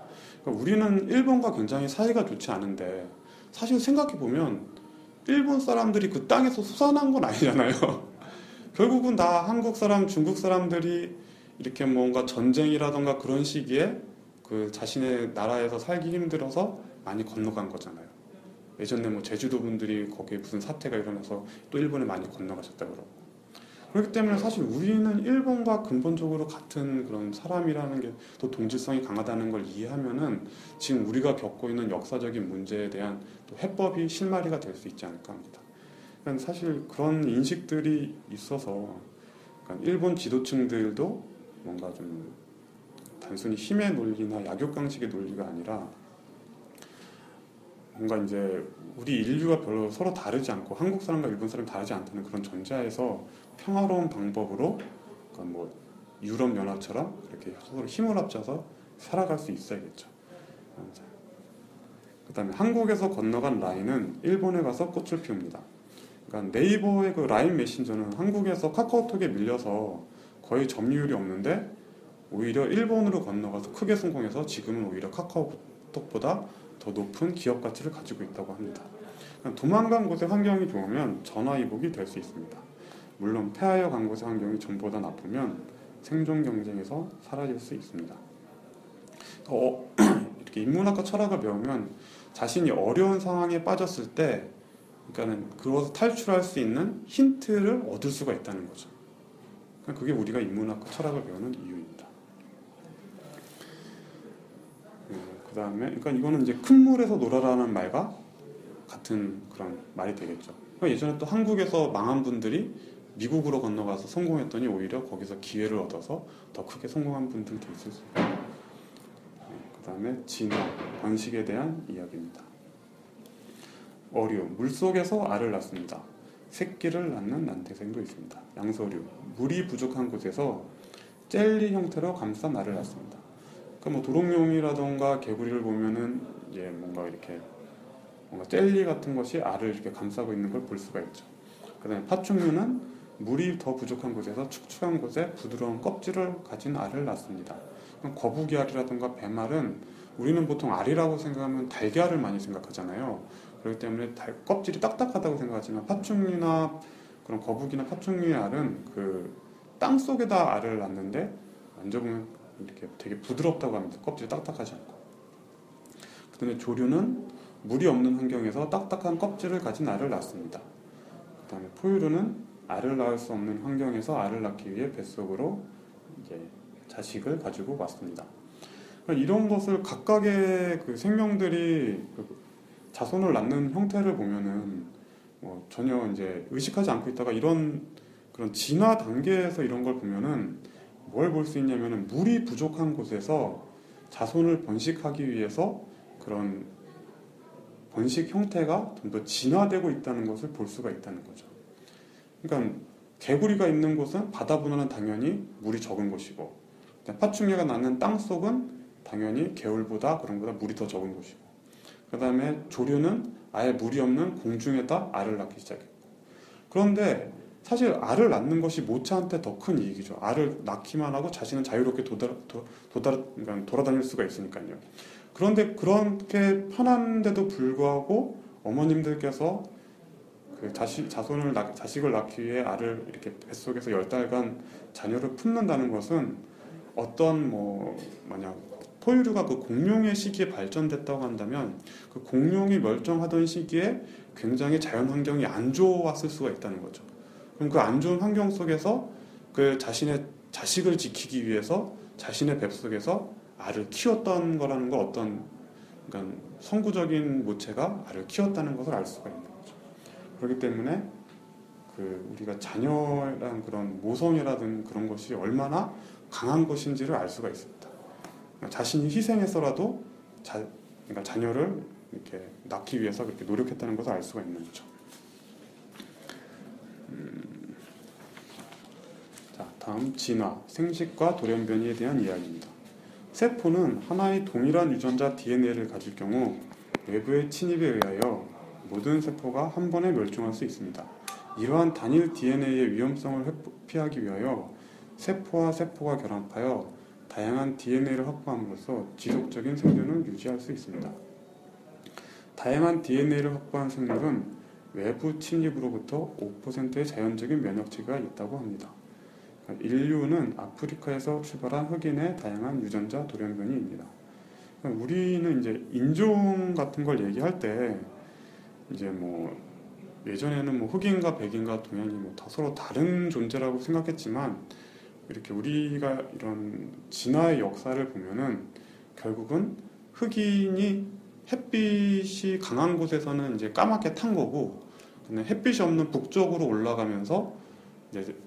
그러니까 우리는 일본과 굉장히 사이가 좋지 않은데 사실 생각해보면 일본 사람들이 그 땅에서 솟아난 건 아니잖아요. 결국은 다 한국 사람, 중국 사람들이 이렇게 뭔가 전쟁이라던가 그런 시기에 그 자신의 나라에서 살기 힘들어서 많이 건너간 거잖아요. 예전에 뭐 제주도 분들이 거기에 무슨 사태가 일어나서 또 일본에 많이 건너가셨다 그러고. 그렇기 때문에 사실 우리는 일본과 근본적으로 같은 그런 사람이라는 게 또 동질성이 강하다는 걸 이해하면은 지금 우리가 겪고 있는 역사적인 문제에 대한 또 해법이 실마리가 될 수 있지 않을까 합니다. 그러니까 사실 그런 인식들이 있어서 그러니까 일본 지도층들도 뭔가 좀 단순히 힘의 논리나 약육강식의 논리가 아니라 뭔가 이제 우리 인류가 별로 서로 다르지 않고 한국 사람과 일본 사람이 다르지 않다는 그런 전제하에서 평화로운 방법으로 그러니까 뭐 유럽 연합처럼 그렇게 서로 힘을 합쳐서 살아갈 수 있어야겠죠. 그다음에 한국에서 건너간 라인은 일본에 가서 꽃을 피웁니다. 그러니까 네이버의 그 라인 메신저는 한국에서 카카오톡에 밀려서 거의 점유율이 없는데 오히려 일본으로 건너가서 크게 성공해서 지금은 오히려 카카오톡보다 더 높은 기업 가치를 가지고 있다고 합니다. 도망간 곳의 환경이 좋으면 전화위복이 될 수 있습니다. 물론 폐하여 간 곳의 환경이 전보다 나쁘면 생존 경쟁에서 사라질 수 있습니다. 이렇게 인문학과 철학을 배우면 자신이 어려운 상황에 빠졌을 때 그러니까는 그것을 탈출할 수 있는 힌트를 얻을 수가 있다는 거죠. 그게 우리가 인문학과 철학을 배우는 이유입니다. 그 다음에 그러니까 이거는 이제 큰 물에서 놀아라는 말과 같은 그런 말이 되겠죠. 그러니까 예전에 또 한국에서 망한 분들이 미국으로 건너가서 성공했더니 오히려 거기서 기회를 얻어서 더 크게 성공한 분들도 있을 수 있고. 그 다음에 진화, 번식에 대한 이야기입니다. 어류, 물속에서 알을 낳습니다. 새끼를 낳는 난태생도 있습니다. 양서류, 물이 부족한 곳에서 젤리 형태로 감싼 알을 낳습니다. 그러니까 뭐 도롱뇽이라던가 개구리를 보면은 이제 뭔가 이렇게 뭔가 젤리 같은 것이 알을 이렇게 감싸고 있는 걸 볼 수가 있죠. 그다음에 파충류는 물이 더 부족한 곳에서 축축한 곳에 부드러운 껍질을 가진 알을 낳습니다. 거북이 알이라든가 뱀알은 우리는 보통 알이라고 생각하면 달걀을 많이 생각하잖아요. 그렇기 때문에 껍질이 딱딱하다고 생각하지만 파충류나 그런 거북이나 파충류의 알은 그 땅 속에다 알을 낳는데 만져보면 이렇게 되게 부드럽다고 합니다. 껍질이 딱딱하지 않고. 그다음에 조류는 물이 없는 환경에서 딱딱한 껍질을 가진 알을 낳습니다. 그다음에 포유류는 알을 낳을 수 없는 환경에서 알을 낳기 위해 뱃속으로 이제 자식을 가지고 왔습니다. 이런 것을 각각의 그 생명들이 그 자손을 낳는 형태를 보면은 전혀 이제 의식하지 않고 있다가 이런 그런 진화 단계에서 이런 걸 보면은 뭘 볼 수 있냐면은 물이 부족한 곳에서 자손을 번식하기 위해서 그런 번식 형태가 좀 더 진화되고 있다는 것을 볼 수가 있다는 거죠. 그러니까 개구리가 있는 곳은 바다보다는 당연히 물이 적은 곳이고 파충류가 낳는 땅 속은 당연히 개울보다 그런 거보다 물이 더 적은 곳이고 그 다음에 조류는 아예 물이 없는 공중에다 알을 낳기 시작했고 그런데 사실 알을 낳는 것이 모차한테 더 큰 이익이죠. 알을 낳기만 하고 자신은 자유롭게 그러니까 돌아다닐 수가 있으니까요. 그런데 그렇게 편한데도 불구하고 어머님들께서 자식을 낳기 위해 알을 이렇게 뱃속에서 10달간 자녀를 품는다는 것은 어떤 만약 포유류가 그 공룡의 시기에 발전됐다고 한다면 그 공룡이 멸종하던 시기에 굉장히 자연 환경이 안 좋았을 수가 있다는 거죠. 그럼 그 안 좋은 환경 속에서 그 자신의 자식을 지키기 위해서 자신의 뱃속에서 알을 키웠던 거라는 걸 그러니까 선구적인 모체가 알을 키웠다는 것을 알 수가 있는 거죠. 그렇기 때문에 우리가 자녀라는 그런 모성애라든 그런 것이 얼마나 강한 것인지를 알 수가 있습니다. 그러니까 자신이 희생해서라도 그러니까 자녀를 이렇게 낳기 위해서 그렇게 노력했다는 것을 알 수가 있는 거죠. 자, 다음 진화, 생식과 돌연변이에 대한 이야기입니다. 세포는 하나의 동일한 유전자 DNA를 가질 경우 외부의 침입에 의하여 모든 세포가 한 번에 멸종할 수 있습니다. 이러한 단일 DNA의 위험성을 회피하기 위하여 세포와 세포가 결합하여 다양한 DNA를 확보함으로써 지속적인 생존을 유지할 수 있습니다. 다양한 DNA를 확보한 생물은 외부 침입으로부터 5%의 자연적인 면역체가 있다고 합니다. 인류는 아프리카에서 출발한 흑인의 다양한 유전자 돌연변이입니다. 우리는 이제 인종 같은 걸 얘기할 때 이제 예전에는 흑인과 백인과 동양이 다 서로 다른 존재라고 생각했지만 이렇게 우리가 이런 진화의 역사를 보면은 결국은 흑인이 햇빛이 강한 곳에서는 이제 까맣게 탄 거고, 근데 햇빛이 없는 북쪽으로 올라가면서 이제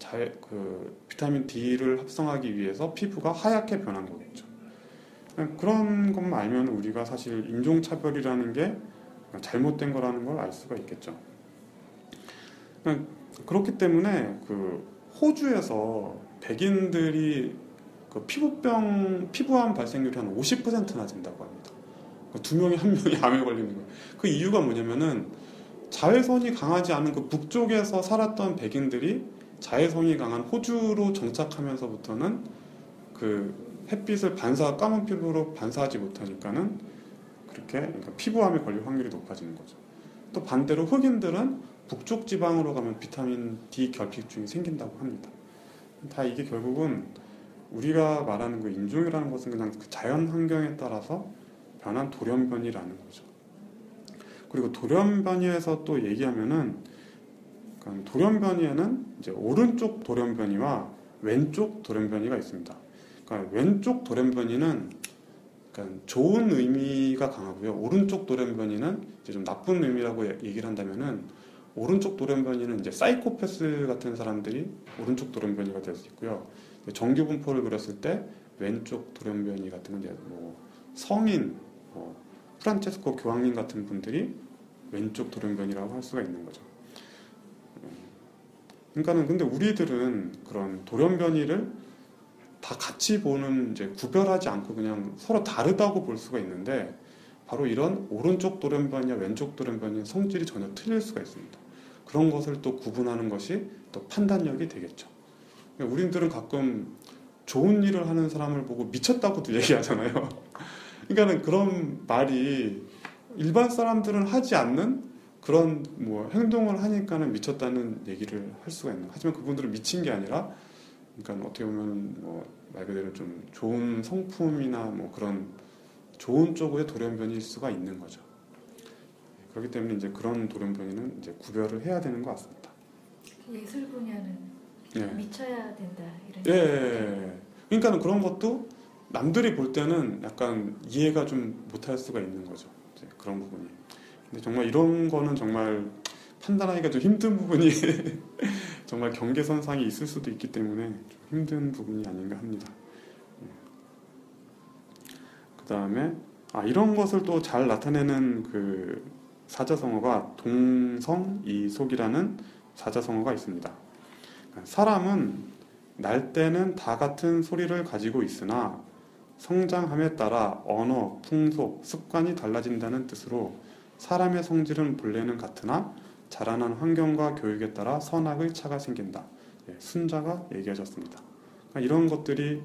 비타민 D를 합성하기 위해서 피부가 하얗게 변한 거겠죠. 그런 것만 알면 우리가 사실 인종차별이라는 게 잘못된 거라는 걸 알 수가 있겠죠. 그렇기 때문에 호주에서 백인들이 피부암 발생률이 한 50%나 된다고 합니다. 2명에 1명이 암에 걸리는 거예요. 그 이유가 뭐냐면은 자외선이 강하지 않은 그 북쪽에서 살았던 백인들이 자외선이 강한 호주로 정착하면서부터는 햇빛을 까만 피부로 반사하지 못하니까는 그러니까 피부암에 걸릴 확률이 높아지는 거죠. 또 반대로 흑인들은 북쪽 지방으로 가면 비타민 D 결핍증이 생긴다고 합니다. 다 이게 결국은 우리가 말하는 인종이라는 것은 그냥 자연 환경에 따라서 변한 돌연변이라는 거죠. 그리고 돌연변이에서 또 얘기하면은 돌연변이에는 이제 오른쪽 돌연변이와 왼쪽 돌연변이가 있습니다. 그러니까 왼쪽 돌연변이는 좋은 의미가 강하고요. 오른쪽 돌연변이는 이제 좀 나쁜 의미라고 얘기를 한다면은 오른쪽 돌연변이는 이제 사이코패스 같은 사람들이 오른쪽 돌연변이가 될 수 있고요. 정규 분포를 그렸을 때 왼쪽 돌연변이 같은 건 이제 성인, 프란체스코 교황님 같은 분들이 왼쪽 돌연변이라고 할 수가 있는 거죠. 그러니까는 근데 우리들은 그런 돌연변이를 다 같이 보는 이제 구별하지 않고 그냥 서로 다르다고 볼 수가 있는데 바로 이런 오른쪽 돌연변이와 왼쪽 돌연변이의 성질이 전혀 틀릴 수가 있습니다. 그런 것을 또 구분하는 것이 또 판단력이 되겠죠. 우리들은 가끔 좋은 일을 하는 사람을 보고 미쳤다고도 얘기하잖아요. 그러니까는 그런 말이 일반 사람들은 하지 않는 그런 행동을 하니까는 미쳤다는 얘기를 할 수가 있는. 하지만 그분들은 미친 게 아니라, 그러니까 어떻게 보면 말 그대로 좀 좋은 성품이나 그런 좋은 쪽의 돌연변이일 수가 있는 거죠. 그렇기 때문에 이제 그런 돌연변이는 이제 구별을 해야 되는 것 같습니다. 예술 분야는 미쳐야 된다 이런. 예. 그러니까는 그런 것도 남들이 볼 때는 약간 이해가 좀 못할 수가 있는 거죠. 이제 그런 부분이. 근데 정말 이런 거는 정말 판단하기가 좀 힘든 부분이 정말 경계선상이 있을 수도 있기 때문에 좀 힘든 부분이 아닌가 합니다. 그 다음에 이런 것을 또 잘 나타내는 사자성어가 동성이속이라는 사자성어가 있습니다. 사람은 날 때는 다 같은 소리를 가지고 있으나 성장함에 따라 언어, 풍속, 습관이 달라진다는 뜻으로 사람의 성질은 본래는 같으나 자라난 환경과 교육에 따라 선악의 차가 생긴다. 순자가 얘기하셨습니다. 그러니까 이런 것들이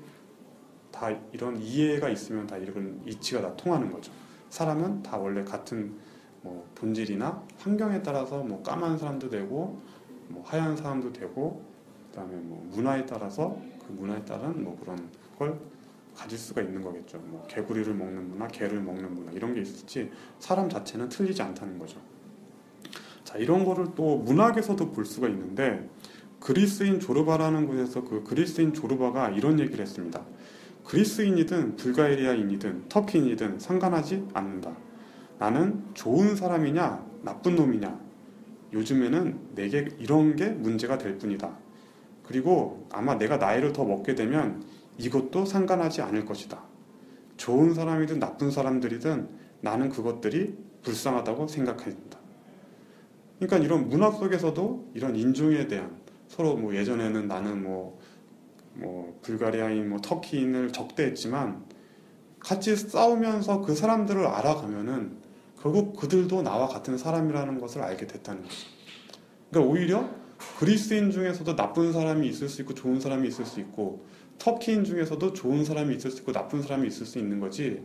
다 이런 이해가 있으면 다 이런 이치가 다 통하는 거죠. 사람은 다 원래 같은 뭐 본질이나 환경에 따라서 뭐 까만 사람도 되고 뭐 하얀 사람도 되고 그다음에 뭐 문화에 따라서 그 문화에 따른 뭐 그런 걸 가질 수가 있는 거겠죠. 뭐 개구리를 먹는 문화, 개를 먹는 문화 이런 게 있을지 사람 자체는 틀리지 않다는 거죠. 자, 이런 거를 또 문학에서도 볼 수가 있는데 그리스인 조르바라는 곳에서 그 그리스인 조르바가 이런 얘기를 했습니다. 그리스인이든 불가리아인이든 터키인이든 상관하지 않는다. 나는 좋은 사람이냐 나쁜 놈이냐 요즘에는 내게 이런 게 문제가 될 뿐이다. 그리고 아마 내가 나이를 더 먹게 되면 이것도 상관하지 않을 것이다. 좋은 사람이든 나쁜 사람들이든 나는 그것들이 불쌍하다고 생각한다. 그러니까 이런 문학 속에서도 이런 인종에 대한 서로 뭐 예전에는 나는 뭐 불가리아인 뭐 터키인을 적대했지만 같이 싸우면서 그 사람들을 알아가면은 결국 그들도 나와 같은 사람이라는 것을 알게 됐다는 거죠. 그러니까 오히려 그리스인 중에서도 나쁜 사람이 있을 수 있고 좋은 사람이 있을 수 있고 터키인 중에서도 좋은 사람이 있을 수 있고 나쁜 사람이 있을 수 있는 거지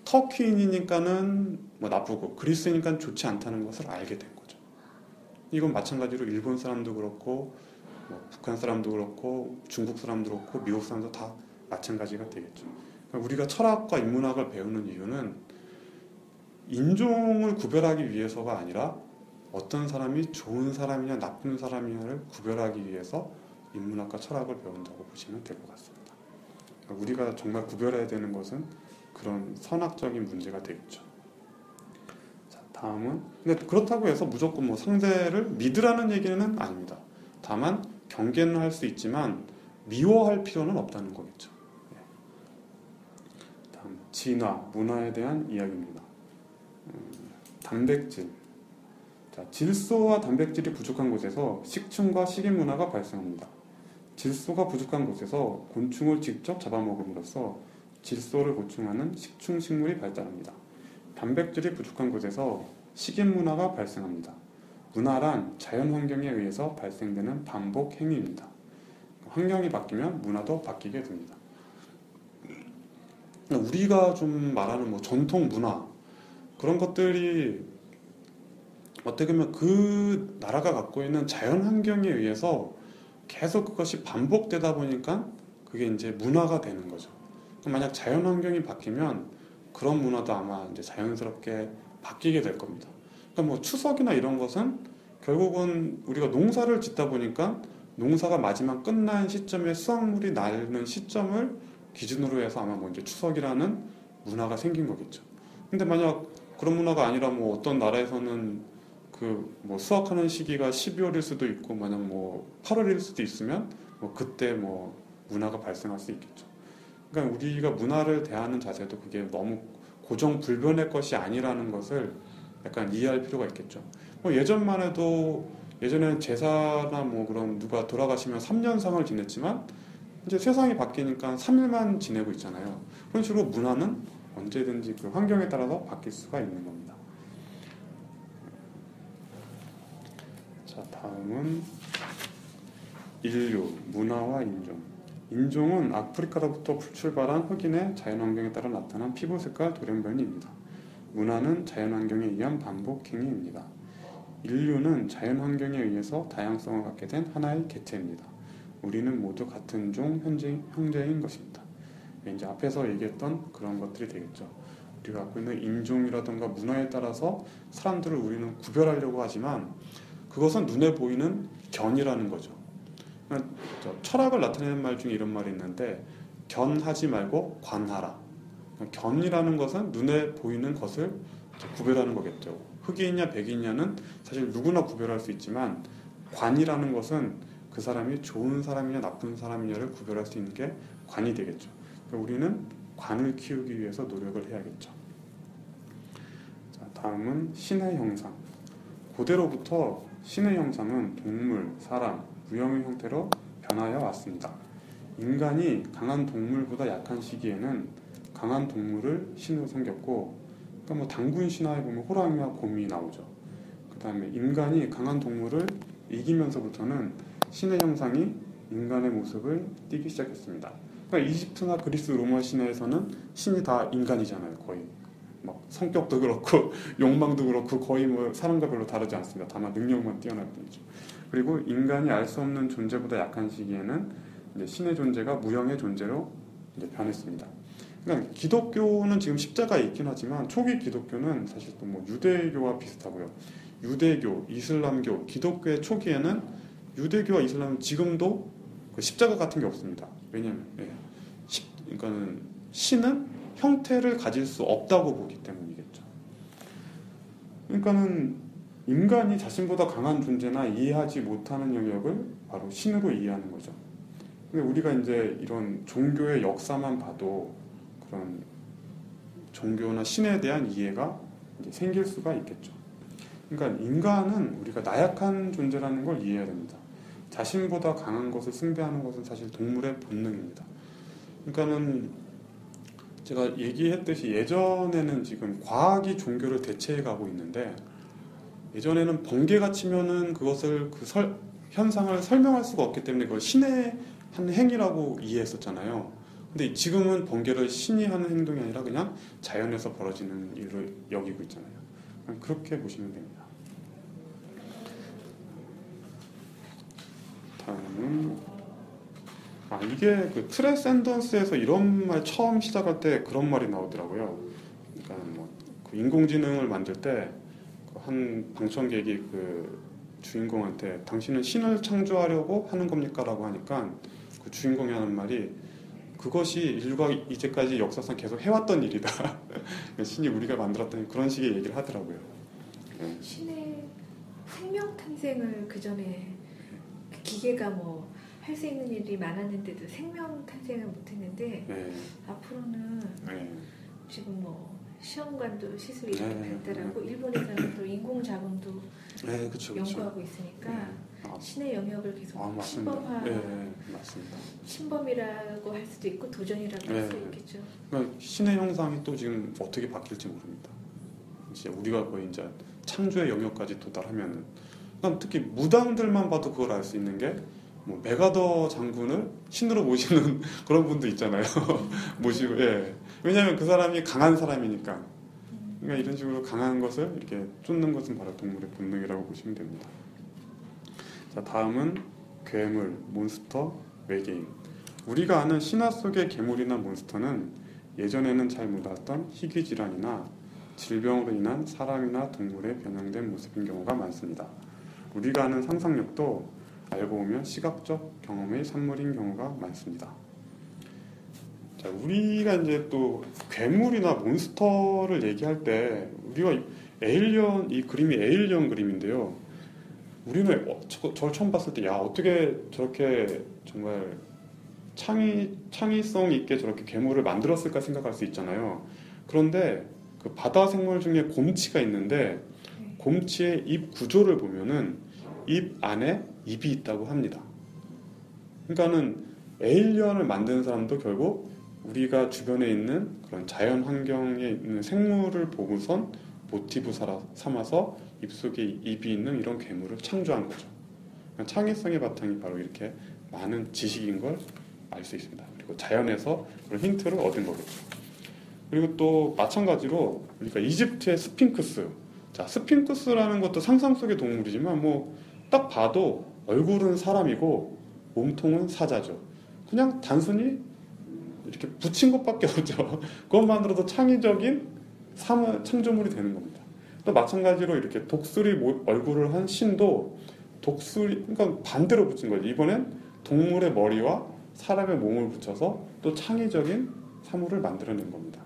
터키인이니까는 뭐 나쁘고 그리스니까 좋지 않다는 것을 알게 된 거죠. 이건 마찬가지로 일본 사람도 그렇고 뭐 북한 사람도 그렇고 중국 사람도 그렇고 미국 사람도 다 마찬가지가 되겠죠. 그러니까 우리가 철학과 인문학을 배우는 이유는 인종을 구별하기 위해서가 아니라 어떤 사람이 좋은 사람이냐 나쁜 사람이냐를 구별하기 위해서 인문학과 철학을 배운다고 보시면 될 것 같습니다. 그러니까 우리가 정말 구별해야 되는 것은 그런 선학적인 문제가 되겠죠. 자, 다음은 근데 그렇다고 해서 무조건 뭐 상대를 믿으라는 얘기는 아닙니다. 다만 경계는 할 수 있지만 미워할 필요는 없다는 거겠죠. 네. 다음 진화, 문화에 대한 이야기입니다. 단백질. 자, 질소와 단백질이 부족한 곳에서 식충과 식인 문화가 발생합니다. 질소가 부족한 곳에서 곤충을 직접 잡아먹음으로써 질소를 보충하는 식충 식물이 발달합니다. 단백질이 부족한 곳에서 식인 문화가 발생합니다. 문화란 자연 환경에 의해서 발생되는 반복 행위입니다. 환경이 바뀌면 문화도 바뀌게 됩니다. 우리가 좀 말하는 뭐 전통 문화 그런 것들이 어떻게 보면 그 나라가 갖고 있는 자연 환경에 의해서 계속 그것이 반복되다 보니까 그게 이제 문화가 되는 거죠. 만약 자연 환경이 바뀌면 그런 문화도 아마 이제 자연스럽게 바뀌게 될 겁니다. 그러니까 뭐 추석이나 이런 것은 결국은 우리가 농사를 짓다 보니까 농사가 마지막 끝난 시점에 수확물이 나는 시점을 기준으로 해서 아마 뭐 이제 추석이라는 문화가 생긴 거겠죠. 근데 만약 그런 문화가 아니라 뭐 어떤 나라에서는 그 뭐 수확하는 시기가 12월일 수도 있고 만약 뭐 8월일 수도 있으면 뭐 그때 뭐 문화가 발생할 수 있겠죠. 그러니까 우리가 문화를 대하는 자세도 그게 너무 고정 불변의 것이 아니라는 것을 약간 이해할 필요가 있겠죠. 뭐 예전만 해도 예전에는 제사나 뭐 그런 누가 돌아가시면 3년상을 지냈지만 이제 세상이 바뀌니까 3일만 지내고 있잖아요. 그런 식으로 문화는 언제든지 그 환경에 따라서 바뀔 수가 있는 겁니다. 자, 다음은 인류, 문화와 인종. 인종은 아프리카로부터 출발한 흑인의 자연환경에 따라 나타난 피부 색깔 돌연변이입니다. 문화는 자연환경에 의한 반복 행위입니다. 인류는 자연환경에 의해서 다양성을 갖게 된 하나의 개체입니다. 우리는 모두 같은 종 형제인 것입니다. 이제 앞에서 얘기했던 그런 것들이 되겠죠. 우리가 갖고 있는 인종이라든가 문화에 따라서 사람들을 우리는 구별하려고 하지만 그것은 눈에 보이는 견이라는 거죠. 철학을 나타내는 말 중에 이런 말이 있는데 견하지 말고 관하라. 견이라는 것은 눈에 보이는 것을 구별하는 거겠죠. 흑인이냐 백인이냐는 사실 누구나 구별할 수 있지만 관이라는 것은 그 사람이 좋은 사람이냐 나쁜 사람이냐를 구별할 수 있는 게 관이 되겠죠. 그러니까 우리는 관을 키우기 위해서 노력을 해야겠죠. 자, 다음은 신의 형상. 고대로부터 신의 형상은 동물, 사람, 무형의 형태로 변하여 왔습니다. 인간이 강한 동물보다 약한 시기에는 강한 동물을 신으로 섬겼고, 그러니까 뭐 단군 신화에 보면 호랑이와 곰이 나오죠. 그 다음에 인간이 강한 동물을 이기면서부터는 신의 형상이 인간의 모습을 띠기 시작했습니다. 그러니까 이집트나 그리스, 로마 신화에서는 신이 다 인간이잖아요, 거의. 막 성격도 그렇고 욕망도 그렇고 거의 뭐 사람과 별로 다르지 않습니다. 다만 능력만 뛰어날 뿐이죠. 그리고 인간이 알 수 없는 존재보다 약한 시기에는 이제 신의 존재가 무형의 존재로 이제 변했습니다. 그러니까 기독교는 지금 십자가에 있긴 하지만 초기 기독교는 사실 또 뭐 유대교와 비슷하고요. 유대교, 이슬람교, 기독교의 초기에는 유대교와 이슬람은 지금도 그 십자가 같은 게 없습니다. 왜냐하면 그러니까는 신은 형태를 가질 수 없다고 보기 때문이겠죠. 그러니까는 인간이 자신보다 강한 존재나 이해하지 못하는 영역을 바로 신으로 이해하는 거죠. 근데 우리가 이제 이런 종교의 역사만 봐도 그런 종교나 신에 대한 이해가 이제 생길 수가 있겠죠. 그러니까 인간은 우리가 나약한 존재라는 걸 이해해야 됩니다. 자신보다 강한 것을 숭배하는 것은 사실 동물의 본능입니다. 그러니까는 제가 얘기했듯이 예전에는 지금 과학이 종교를 대체해 가고 있는데 예전에는 번개가 치면은 그것을 현상을 설명할 수가 없기 때문에 그걸 신의 한 행위라고 이해했었잖아요. 근데 지금은 번개를 신이 하는 행동이 아니라 그냥 자연에서 벌어지는 일로 여기고 있잖아요. 그렇게 보시면 됩니다. 다음은 이게 그 트랜센던스에서 이런 말 처음 시작할 때 그런 말이 나오더라고요. 그러니까 그 인공지능을 만들 때 한 방청객이 그 주인공한테 당신은 신을 창조하려고 하는 겁니까? 라고 하니까 그 주인공이 하는 말이 그것이 인류가 이제까지 역사상 계속 해왔던 일이다. 신이 우리가 만들었던 그런 식의 얘기를 하더라고요. 신의 생명 탄생을 그 전에 기계가 뭐 할 수 있는 일이 많았는데도 생명 탄생을 못했는데 앞으로는 지금 뭐 시험관도 시술이 이렇게 발달하고 일본에서는 또 인공 자궁도 연구하고 있으니까 신의 영역을 계속 신범화, 맞습니다. 신범이라고 할 수도 있고 도전이라고 할 수 있겠죠. 그러니까 신의 형상이 또 지금 어떻게 바뀔지 모릅니다. 이제 우리가 거의 이제 창조의 영역까지 도달하면은, 특히 무당들만 봐도 그걸 알 수 있는 게 뭐 메가더 장군을 신으로 모시는 그런 분도 있잖아요. 모시고 왜냐하면 그 사람이 강한 사람이니까. 그러니까 이런 식으로 강한 것을 이렇게 쫓는 것은 바로 동물의 본능이라고 보시면 됩니다. 자, 다음은 괴물, 몬스터, 외계인. 우리가 아는 신화 속의 괴물이나 몬스터는 예전에는 잘 몰랐던 희귀 질환이나 질병으로 인한 사람이나 동물의 변형된 모습인 경우가 많습니다. 우리가 아는 상상력도 알고 보면 시각적 경험의 산물인 경우가 많습니다. 자, 우리가 이제 또 괴물이나 몬스터를 얘기할 때 우리가 에일리언, 이 그림이 에일리언 그림인데요. 우리는 저를 처음 봤을 때 어떻게 저렇게 정말 창의성 있게 저렇게 괴물을 만들었을까 생각할 수 있잖아요. 그런데 그 바다 생물 중에 곰치가 있는데 곰치의 입 구조를 보면은 입 안에 입이 있다고 합니다. 그러니까는 에일리언을 만드는 사람도 결국 우리가 주변에 있는 그런 자연 환경에 있는 생물을 보고선 모티브 삼아서 입속에 입이 있는 이런 괴물을 창조한 거죠. 그러니까 창의성의 바탕이 바로 이렇게 많은 지식인 걸 알 수 있습니다. 그리고 자연에서 그런 힌트를 얻은 거겠죠. 그리고 또 마찬가지로 그러니까 이집트의 스핑크스. 자, 스핑크스라는 것도 상상 속의 동물이지만 딱 봐도 얼굴은 사람이고 몸통은 사자죠. 그냥 단순히 이렇게 붙인 것밖에 없죠. 그것만으로도 창의적인 창조물이 되는 겁니다. 또 마찬가지로 이렇게 독수리 얼굴을 한 신도 그러니까 반대로 붙인 거죠. 이번엔 동물의 머리와 사람의 몸을 붙여서 또 창의적인 사물을 만들어낸 겁니다.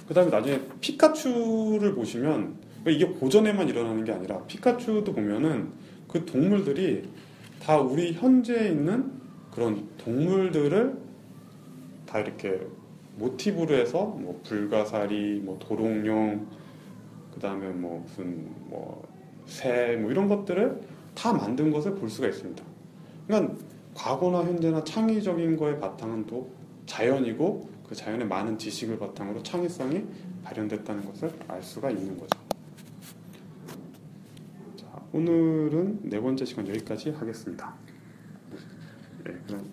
그 다음에 나중에 피카츄를 보시면 이게 고전에만 일어나는 게 아니라 피카츄도 보면은 그 동물들이 다 우리 현재에 있는 그런 동물들을 다 이렇게 모티브로 해서 불가사리, 도롱뇽, 그 다음에 무슨 새 이런 것들을 다 만든 것을 볼 수가 있습니다. 그러니까 과거나 현재나 창의적인 거의 바탕은 또 자연이고 그 자연의 많은 지식을 바탕으로 창의성이 발현됐다는 것을 알 수가 있는 거죠. 자, 오늘은 네 번째 시간 여기까지 하겠습니다. 그럼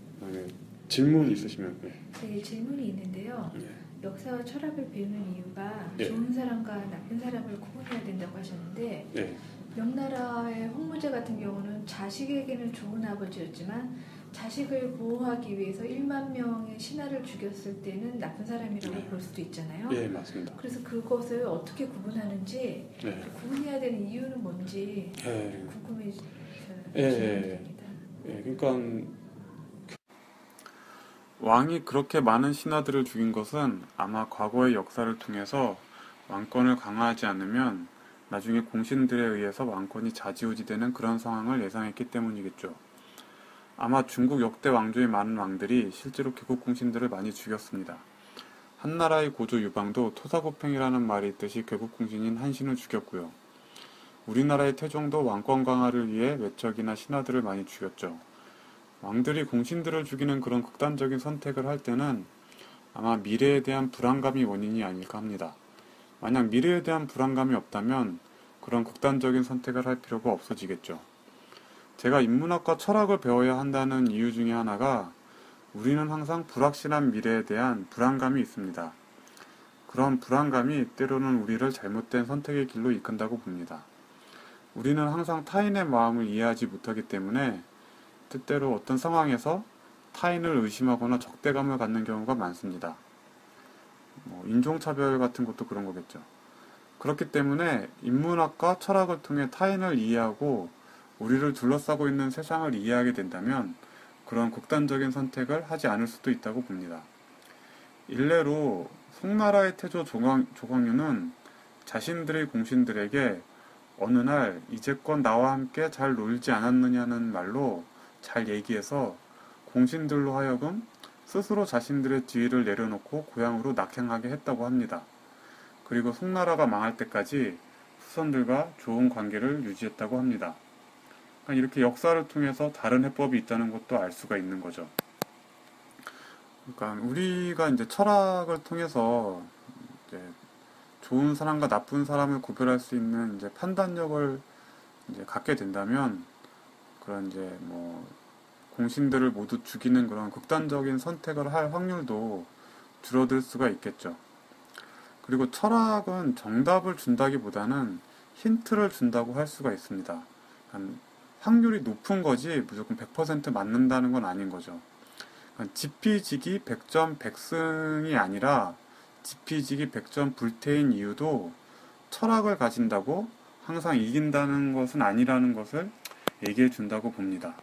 질문 있으시면. 네, 질문이 있는데요. 역사와 철학을 배우는 이유가 예. 좋은 사람과 나쁜 사람을 구분해야 된다고 하셨는데 예. 명나라의 홍무제 같은 경우는 자식에게는 좋은 아버지였지만 자식을 보호하기 위해서 1만 명의 신하를 죽였을 때는 나쁜 사람이라고 볼 수도 있잖아요. 예, 맞습니다. 그래서 그것을 어떻게 구분하는지 예. 구분해야 되는 이유는 뭔지 예. 궁금해서 예. 질문드립니다. 예, 그러니까 왕이 그렇게 많은 신하들을 죽인 것은 아마 과거의 역사를 통해서 왕권을 강화하지 않으면 나중에 공신들에 의해서 왕권이 좌지우지되는 그런 상황을 예상했기 때문이겠죠. 아마 중국 역대 왕조의 많은 왕들이 실제로 개국 공신들을 많이 죽였습니다. 한나라의 고조 유방도 토사구팽이라는 말이 있듯이 개국 공신인 한신을 죽였고요. 우리나라의 태종도 왕권 강화를 위해 외척이나 신하들을 많이 죽였죠. 왕들이 공신들을 죽이는 그런 극단적인 선택을 할 때는 아마 미래에 대한 불안감이 원인이 아닐까 합니다. 만약 미래에 대한 불안감이 없다면 그런 극단적인 선택을 할 필요가 없어지겠죠. 제가 인문학과 철학을 배워야 한다는 이유 중에 하나가 우리는 항상 불확실한 미래에 대한 불안감이 있습니다. 그런 불안감이 때로는 우리를 잘못된 선택의 길로 이끈다고 봅니다. 우리는 항상 타인의 마음을 이해하지 못하기 때문에 때때로 어떤 상황에서 타인을 의심하거나 적대감을 갖는 경우가 많습니다. 인종차별 같은 것도 그런 거겠죠. 그렇기 때문에 인문학과 철학을 통해 타인을 이해하고 우리를 둘러싸고 있는 세상을 이해하게 된다면 그런 극단적인 선택을 하지 않을 수도 있다고 봅니다. 일례로 송나라의 태조 조광유는 자신들의 공신들에게 어느 날 이제껏 나와 함께 잘 놀지 않았느냐는 말로 잘 얘기해서 공신들로 하여금 스스로 자신들의 지위를 내려놓고 고향으로 낙향하게 했다고 합니다. 그리고 송나라가 망할 때까지 후손들과 좋은 관계를 유지했다고 합니다. 그러니까 이렇게 역사를 통해서 다른 해법이 있다는 것도 알 수가 있는 거죠. 그러니까 우리가 이제 철학을 통해서 이제 좋은 사람과 나쁜 사람을 구별할 수 있는 이제 판단력을 이제 갖게 된다면 그런 이제 공신들을 모두 죽이는 그런 극단적인 선택을 할 확률도 줄어들 수가 있겠죠. 그리고 철학은 정답을 준다기보다는 힌트를 준다고 할 수가 있습니다. 그러니까 확률이 높은 거지 무조건 100% 맞는다는 건 아닌 거죠. 그러니까 지피지기 100점 100승이 아니라 지피지기 100점 불태인 이유도 철학을 가진다고 항상 이긴다는 것은 아니라는 것을 얘기해 준다고 봅니다.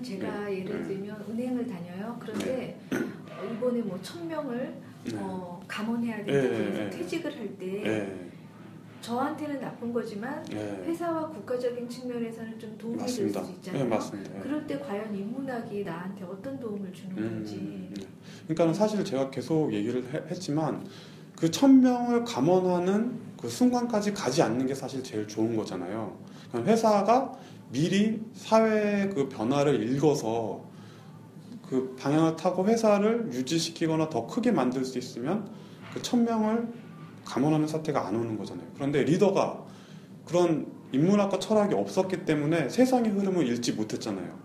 제가 예를 들면 은행을 다녀요. 그런데 이번에 1000명을 감원해야 된다고 해서 퇴직을 할 때 저한테는 나쁜 거지만 회사와 국가적인 측면에서는 좀 도움이 될 수 있잖아요. 맞습니다. 그럴 때 과연 인문학이 나한테 어떤 도움을 주는 건지. 그러니까 사실 제가 계속 얘기를 했지만 그 1000명을 감원하는 그 순간까지 가지 않는 게 사실 제일 좋은 거잖아요. 회사가 미리 사회의 그 변화를 읽어서 그 방향을 타고 회사를 유지시키거나 더 크게 만들 수 있으면 그 1000명을 감원하는 사태가 안 오는 거잖아요. 그런데 리더가 그런 인문학과 철학이 없었기 때문에 세상의 흐름을 읽지 못했잖아요.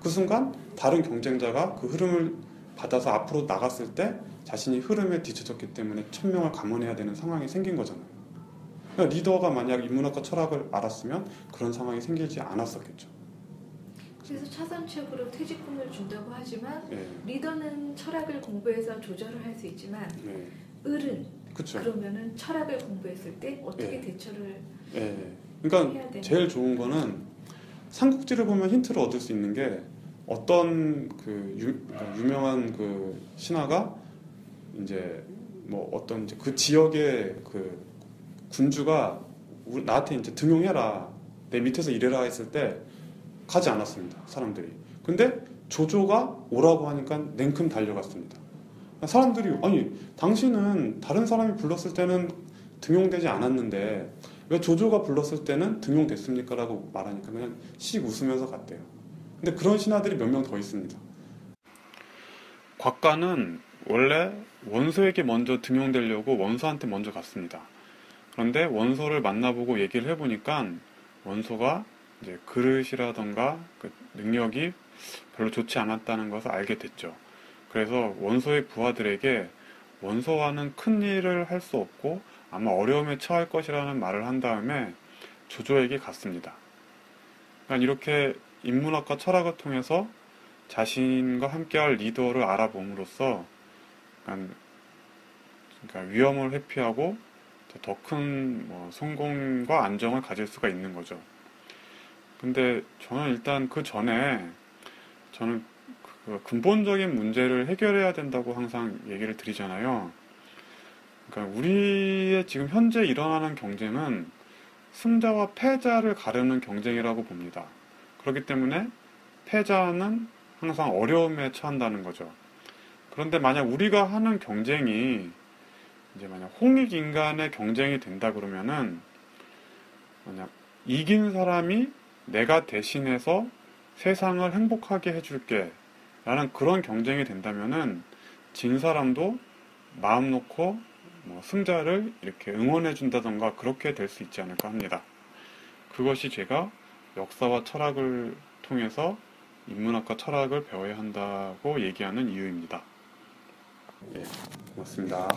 그 순간 다른 경쟁자가 그 흐름을 받아서 앞으로 나갔을 때 자신이 흐름에 뒤처졌기 때문에 1000명을 감원해야 되는 상황이 생긴 거잖아요. 그러니까 리더가 만약 인문학과 철학을 알았으면 그런 상황이 생기지 않았었겠죠. 그래서 차선책으로 퇴직금을 준다고 하지만 리더는 철학을 공부해서 조절을 할 수 있지만 을은 그쵸. 그러면은 철학을 공부했을 때 어떻게 대처를 그러니까 해야 되나? 제일 좋은 거는 삼국지를 보면 힌트를 얻을 수 있는 게 어떤 그러니까 유명한 그 신하가 이제 어떤 이제 그 지역의 그 군주가 나한테 이제 등용해라, 내 밑에서 일해라 했을 때 가지 않았습니다, 사람들이. 근데 조조가 오라고 하니까 냉큼 달려갔습니다. 사람들이 아니 당신은 다른 사람이 불렀을 때는 등용되지 않았는데 왜 조조가 불렀을 때는 등용됐습니까? 라고 말하니까 그냥 씩 웃으면서 갔대요. 근데 그런 신하들이 몇 명 더 있습니다. 곽가는 원래 원소에게 먼저 등용되려고 원소한테 먼저 갔습니다. 그런데 원소를 만나보고 얘기를 해보니까 원소가 이제 그릇이라던가 그 능력이 별로 좋지 않았다는 것을 알게 됐죠. 그래서 원소의 부하들에게 원소와는 큰 일을 할 수 없고 아마 어려움에 처할 것이라는 말을 한 다음에 조조에게 갔습니다. 그러니까 이렇게 인문학과 철학을 통해서 자신과 함께할 리더를 알아봄으로써 그러니까 위험을 회피하고 더 큰 성공과 안정을 가질 수가 있는 거죠. 근데 저는 일단 그 전에 저는 그 근본적인 문제를 해결해야 된다고 항상 얘기를 드리잖아요. 그러니까 우리의 지금 현재 일어나는 경쟁은 승자와 패자를 가르는 경쟁이라고 봅니다. 그렇기 때문에 패자는 항상 어려움에 처한다는 거죠. 그런데 만약 우리가 하는 경쟁이 이제 만약 홍익인간의 경쟁이 된다 그러면은 만약 이긴 사람이 내가 대신해서 세상을 행복하게 해줄게 라는 그런 경쟁이 된다면은 진 사람도 마음 놓고 승자를 이렇게 응원해 준다던가 그렇게 될 수 있지 않을까 합니다. 그것이 제가 역사와 철학을 통해서 인문학과 철학을 배워야 한다고 얘기하는 이유입니다. 네, 고맙습니다.